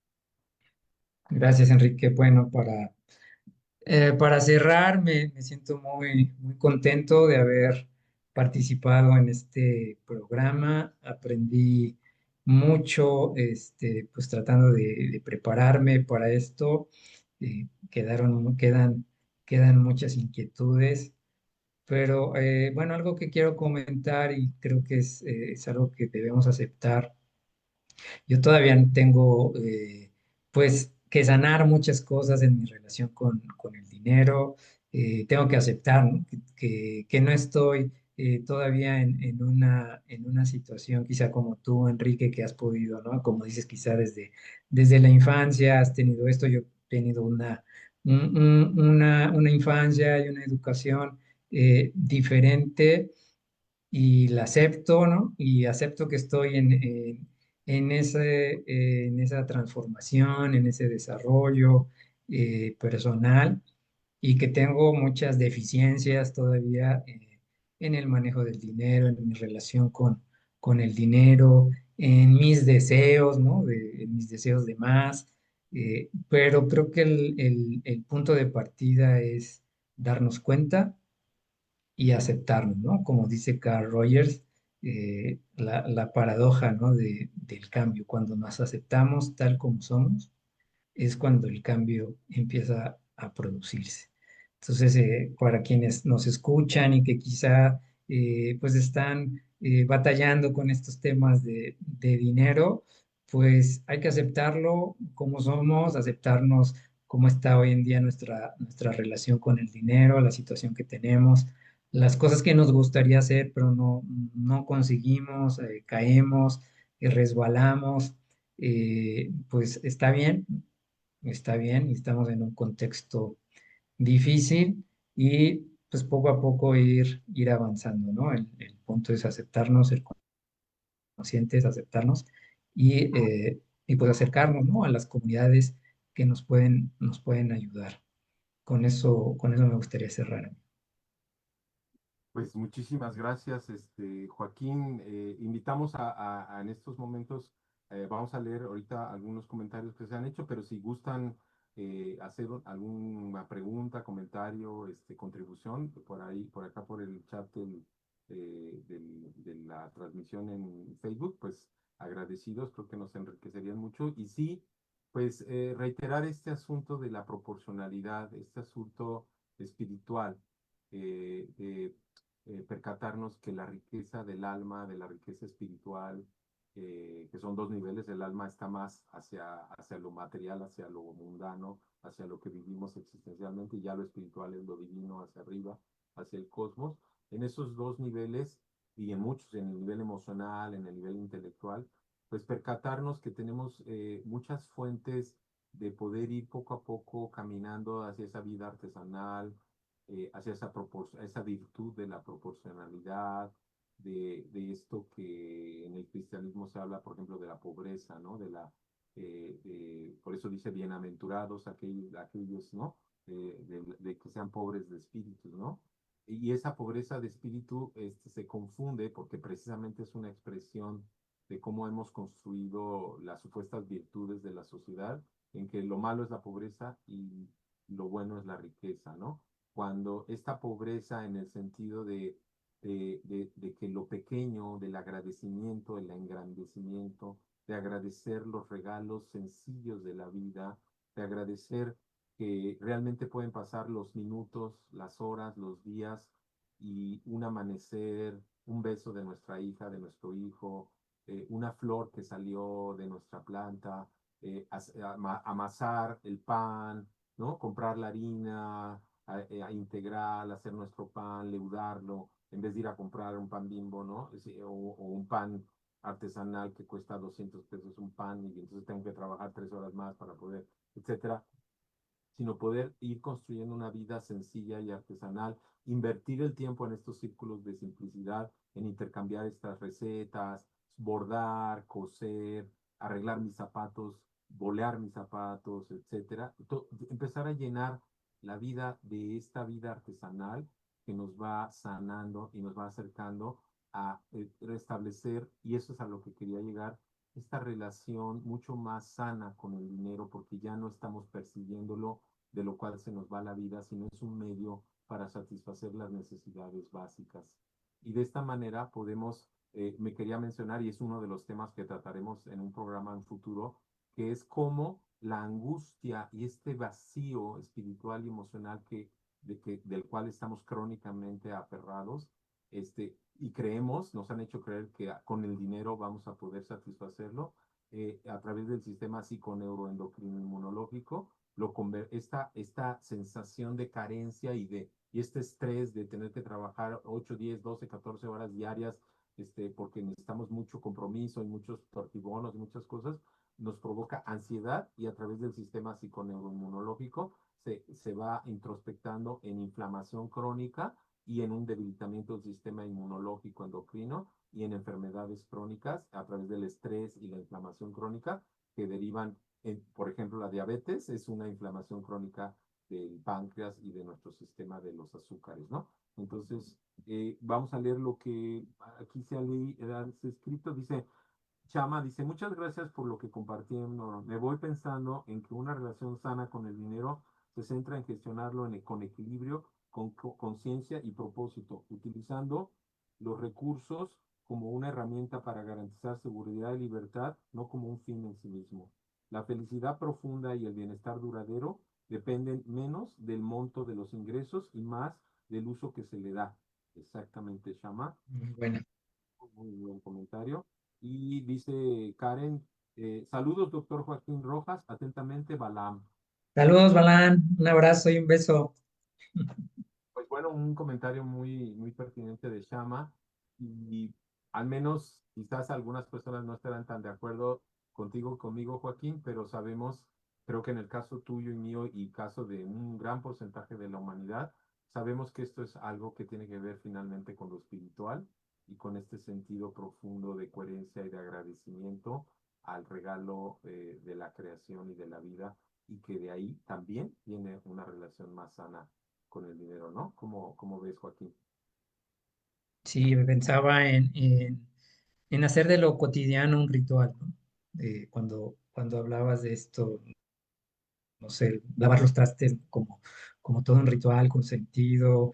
Gracias, Enrique. Bueno, para cerrar, me siento muy contento de haber participado en este programa. Aprendí mucho, pues tratando de prepararme para esto. Quedan muchas inquietudes, pero bueno, algo que quiero comentar y creo que es algo que debemos aceptar. Yo todavía tengo, pues, que sanar muchas cosas en mi relación con el dinero. Tengo que aceptar, ¿no? Que no estoy todavía en una situación quizá como tú, Enrique, que has podido, ¿no? Como dices, quizá desde la infancia has tenido esto. Yo he tenido una infancia y una educación diferente y la acepto, ¿no? Y acepto que estoy en esa transformación, en ese desarrollo personal y que tengo muchas deficiencias todavía en el manejo del dinero, en mi relación con el dinero, en mis deseos, ¿no? En mis deseos de más. Pero creo que el punto de partida es darnos cuenta y aceptarnos, ¿no? Como dice Carl Rogers, la paradoja, ¿no? Del cambio. Cuando nos aceptamos tal como somos, es cuando el cambio empieza a producirse. Entonces, para quienes nos escuchan y que quizá pues están batallando con estos temas de dinero, pues hay que aceptarlo como somos, aceptarnos cómo está hoy en día nuestra relación con el dinero, la situación que tenemos, las cosas que nos gustaría hacer, pero no conseguimos, caemos, resbalamos. Pues está bien y estamos en un contexto difícil y pues poco a poco ir avanzando, ¿no? El punto es aceptarnos, ser conscientes, aceptarnos y pues acercarnos, ¿no? A las comunidades que nos pueden ayudar. Con eso me gustaría cerrar. Pues muchísimas gracias, Joaquín. Invitamos en estos momentos, vamos a leer ahorita algunos comentarios que se han hecho, pero si gustan hacer alguna pregunta, comentario, contribución, por ahí, por acá por el chat de la transmisión en Facebook, pues agradecidos, creo que nos enriquecerían mucho. Y sí, pues reiterar este asunto de la proporcionalidad, este asunto espiritual. De percatarnos que la riqueza del alma, de la riqueza espiritual, que son dos niveles, el alma está más hacia lo material, hacia lo mundano, hacia lo que vivimos existencialmente, y ya lo espiritual es lo divino, hacia arriba, hacia el cosmos. En esos dos niveles, y en muchos, en el nivel emocional, en el nivel intelectual, pues percatarnos que tenemos muchas fuentes de poder ir poco a poco caminando hacia esa vida artesanal, hacia esa virtud de la proporcionalidad, de esto que en el cristianismo se habla, por ejemplo, de la pobreza, ¿no? Por eso dice bienaventurados aquellos, ¿no? De que sean pobres de espíritu, ¿no? Y esa pobreza de espíritu se confunde porque precisamente es una expresión de cómo hemos construido las supuestas virtudes de la sociedad, en que lo malo es la pobreza y lo bueno es la riqueza, ¿no? Cuando esta pobreza en el sentido de que lo pequeño, del agradecimiento, del engrandecimiento, de agradecer los regalos sencillos de la vida, de agradecer que realmente pueden pasar los minutos, las horas, los días, y un amanecer, un beso de nuestra hija, de nuestro hijo, una flor que salió de nuestra planta, amasar el pan, ¿no? Comprar la harina, a integral, hacer nuestro pan, leudarlo, en vez de ir a comprar un pan Bimbo, ¿no? O un pan artesanal que cuesta 200 pesos un pan y entonces tengo que trabajar 3 horas más para poder, etcétera, sino poder ir construyendo una vida sencilla y artesanal, invertir el tiempo en estos círculos de simplicidad, en intercambiar estas recetas, bordar, coser, arreglar mis zapatos, bolear mis zapatos, etcétera. Empezar a llenar la vida de esta vida artesanal que nos va sanando y nos va acercando a restablecer, y eso es a lo que quería llegar, esta relación mucho más sana con el dinero, porque ya no estamos persiguiéndolo, de lo cual se nos va la vida, sino es un medio para satisfacer las necesidades básicas. Y de esta manera podemos, me quería mencionar, y es uno de los temas que trataremos en un programa en futuro, que es cómo la angustia y este vacío espiritual y emocional del cual estamos crónicamente aferrados, y creemos, nos han hecho creer que con el dinero vamos a poder satisfacerlo, a través del sistema psiconeuroendocrino inmunológico, esta sensación de carencia y este estrés de tener que trabajar 8, 10, 12, 14 horas diarias, porque necesitamos mucho compromiso y muchos tortibonos y muchas cosas, nos provoca ansiedad, y a través del sistema psiconeuroinmunológico se va introspectando en inflamación crónica y en un debilitamiento del sistema inmunológico endocrino y en enfermedades crónicas a través del estrés y la inflamación crónica que derivan, por ejemplo, la diabetes es una inflamación crónica del páncreas y de nuestro sistema de los azúcares, ¿no? Entonces, vamos a leer lo que aquí se ha escrito. Dice, Chama, dice, muchas gracias por lo que compartieron. Me voy pensando en que una relación sana con el dinero se centra en gestionarlo con equilibrio, con conciencia y propósito, utilizando los recursos como una herramienta para garantizar seguridad y libertad, no como un fin en sí mismo. La felicidad profunda y el bienestar duradero dependen menos del monto de los ingresos y más del uso que se le da. Exactamente, Shama. Bueno, Muy buen comentario. Y dice Karen, saludos, doctor Joaquín Rojas, atentamente, Balam. saludos, Balán, un abrazo y un beso. Pues bueno, un comentario muy, muy pertinente de Shama, y al menos quizás algunas personas no estarán tan de acuerdo conmigo, Joaquín, pero sabemos, creo que en el caso tuyo y mío y caso de un gran porcentaje de la humanidad, sabemos que esto es algo que tiene que ver finalmente con lo espiritual y con este sentido profundo de coherencia y de agradecimiento al regalo de la creación y de la vida, y que de ahí también viene una relación más sana con el dinero, ¿no? ¿Cómo ves, Joaquín? Sí, pensaba en hacer de lo cotidiano un ritual, ¿no? Cuando hablabas de esto, no sé, lavar los trastes como todo un ritual con sentido,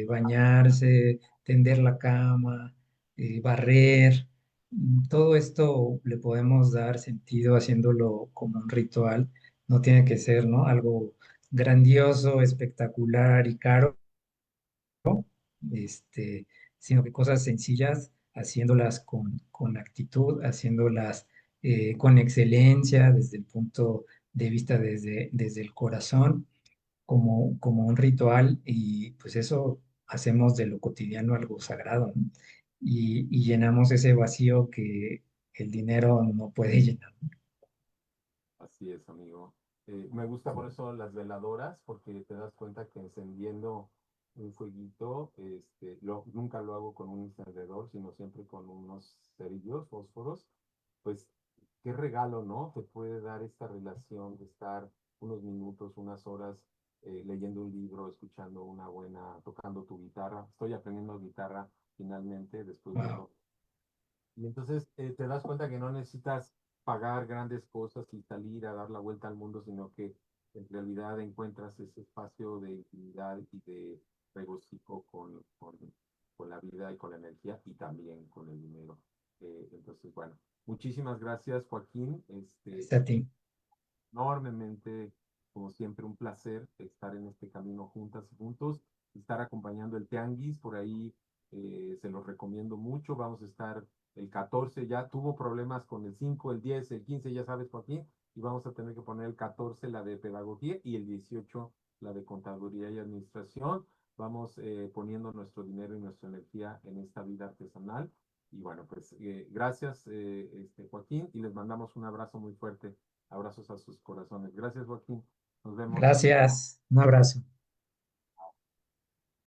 bañarse, tender la cama, barrer, todo esto le podemos dar sentido haciéndolo como un ritual. No tiene que ser, ¿no? Algo grandioso, espectacular y caro, este, sino que cosas sencillas, haciéndolas con actitud, haciéndolas con excelencia desde el punto de vista, desde el corazón, como un ritual, y pues eso hacemos de lo cotidiano algo sagrado, ¿no? Y llenamos ese vacío que el dinero no puede llenar. Así es, amigo. Me gusta por eso las veladoras, porque te das cuenta que encendiendo un fueguito, nunca lo hago con un encendedor, sino siempre con unos cerillos, fósforos. Pues qué regalo, ¿no? Te puede dar esta relación de estar unos minutos, unas horas, leyendo un libro, escuchando una buena, tocando tu guitarra. Estoy aprendiendo guitarra finalmente después de Wow. unos. Y entonces te das cuenta que no necesitas pagar grandes cosas y salir a dar la vuelta al mundo, sino que en realidad encuentras ese espacio de intimidad y de regocijo con la vida y con la energía y también con el dinero. Entonces, bueno, muchísimas gracias, Joaquín. Gracias a ti. Enormemente, como siempre, un placer estar en este camino juntas y juntos. Estar estar acompañando el Tianguis, por ahí se los recomiendo mucho. Vamos a estar el 14, ya tuvo problemas con el 5, el 10, el 15, ya sabes, Joaquín, y vamos a tener que poner el 14, la de pedagogía, y el 18, la de contaduría y administración. Vamos poniendo nuestro dinero y nuestra energía en esta vida artesanal. Y bueno, pues gracias, Joaquín, y les mandamos un abrazo muy fuerte. Abrazos a sus corazones. Gracias, Joaquín. Nos vemos. Gracias. Un abrazo.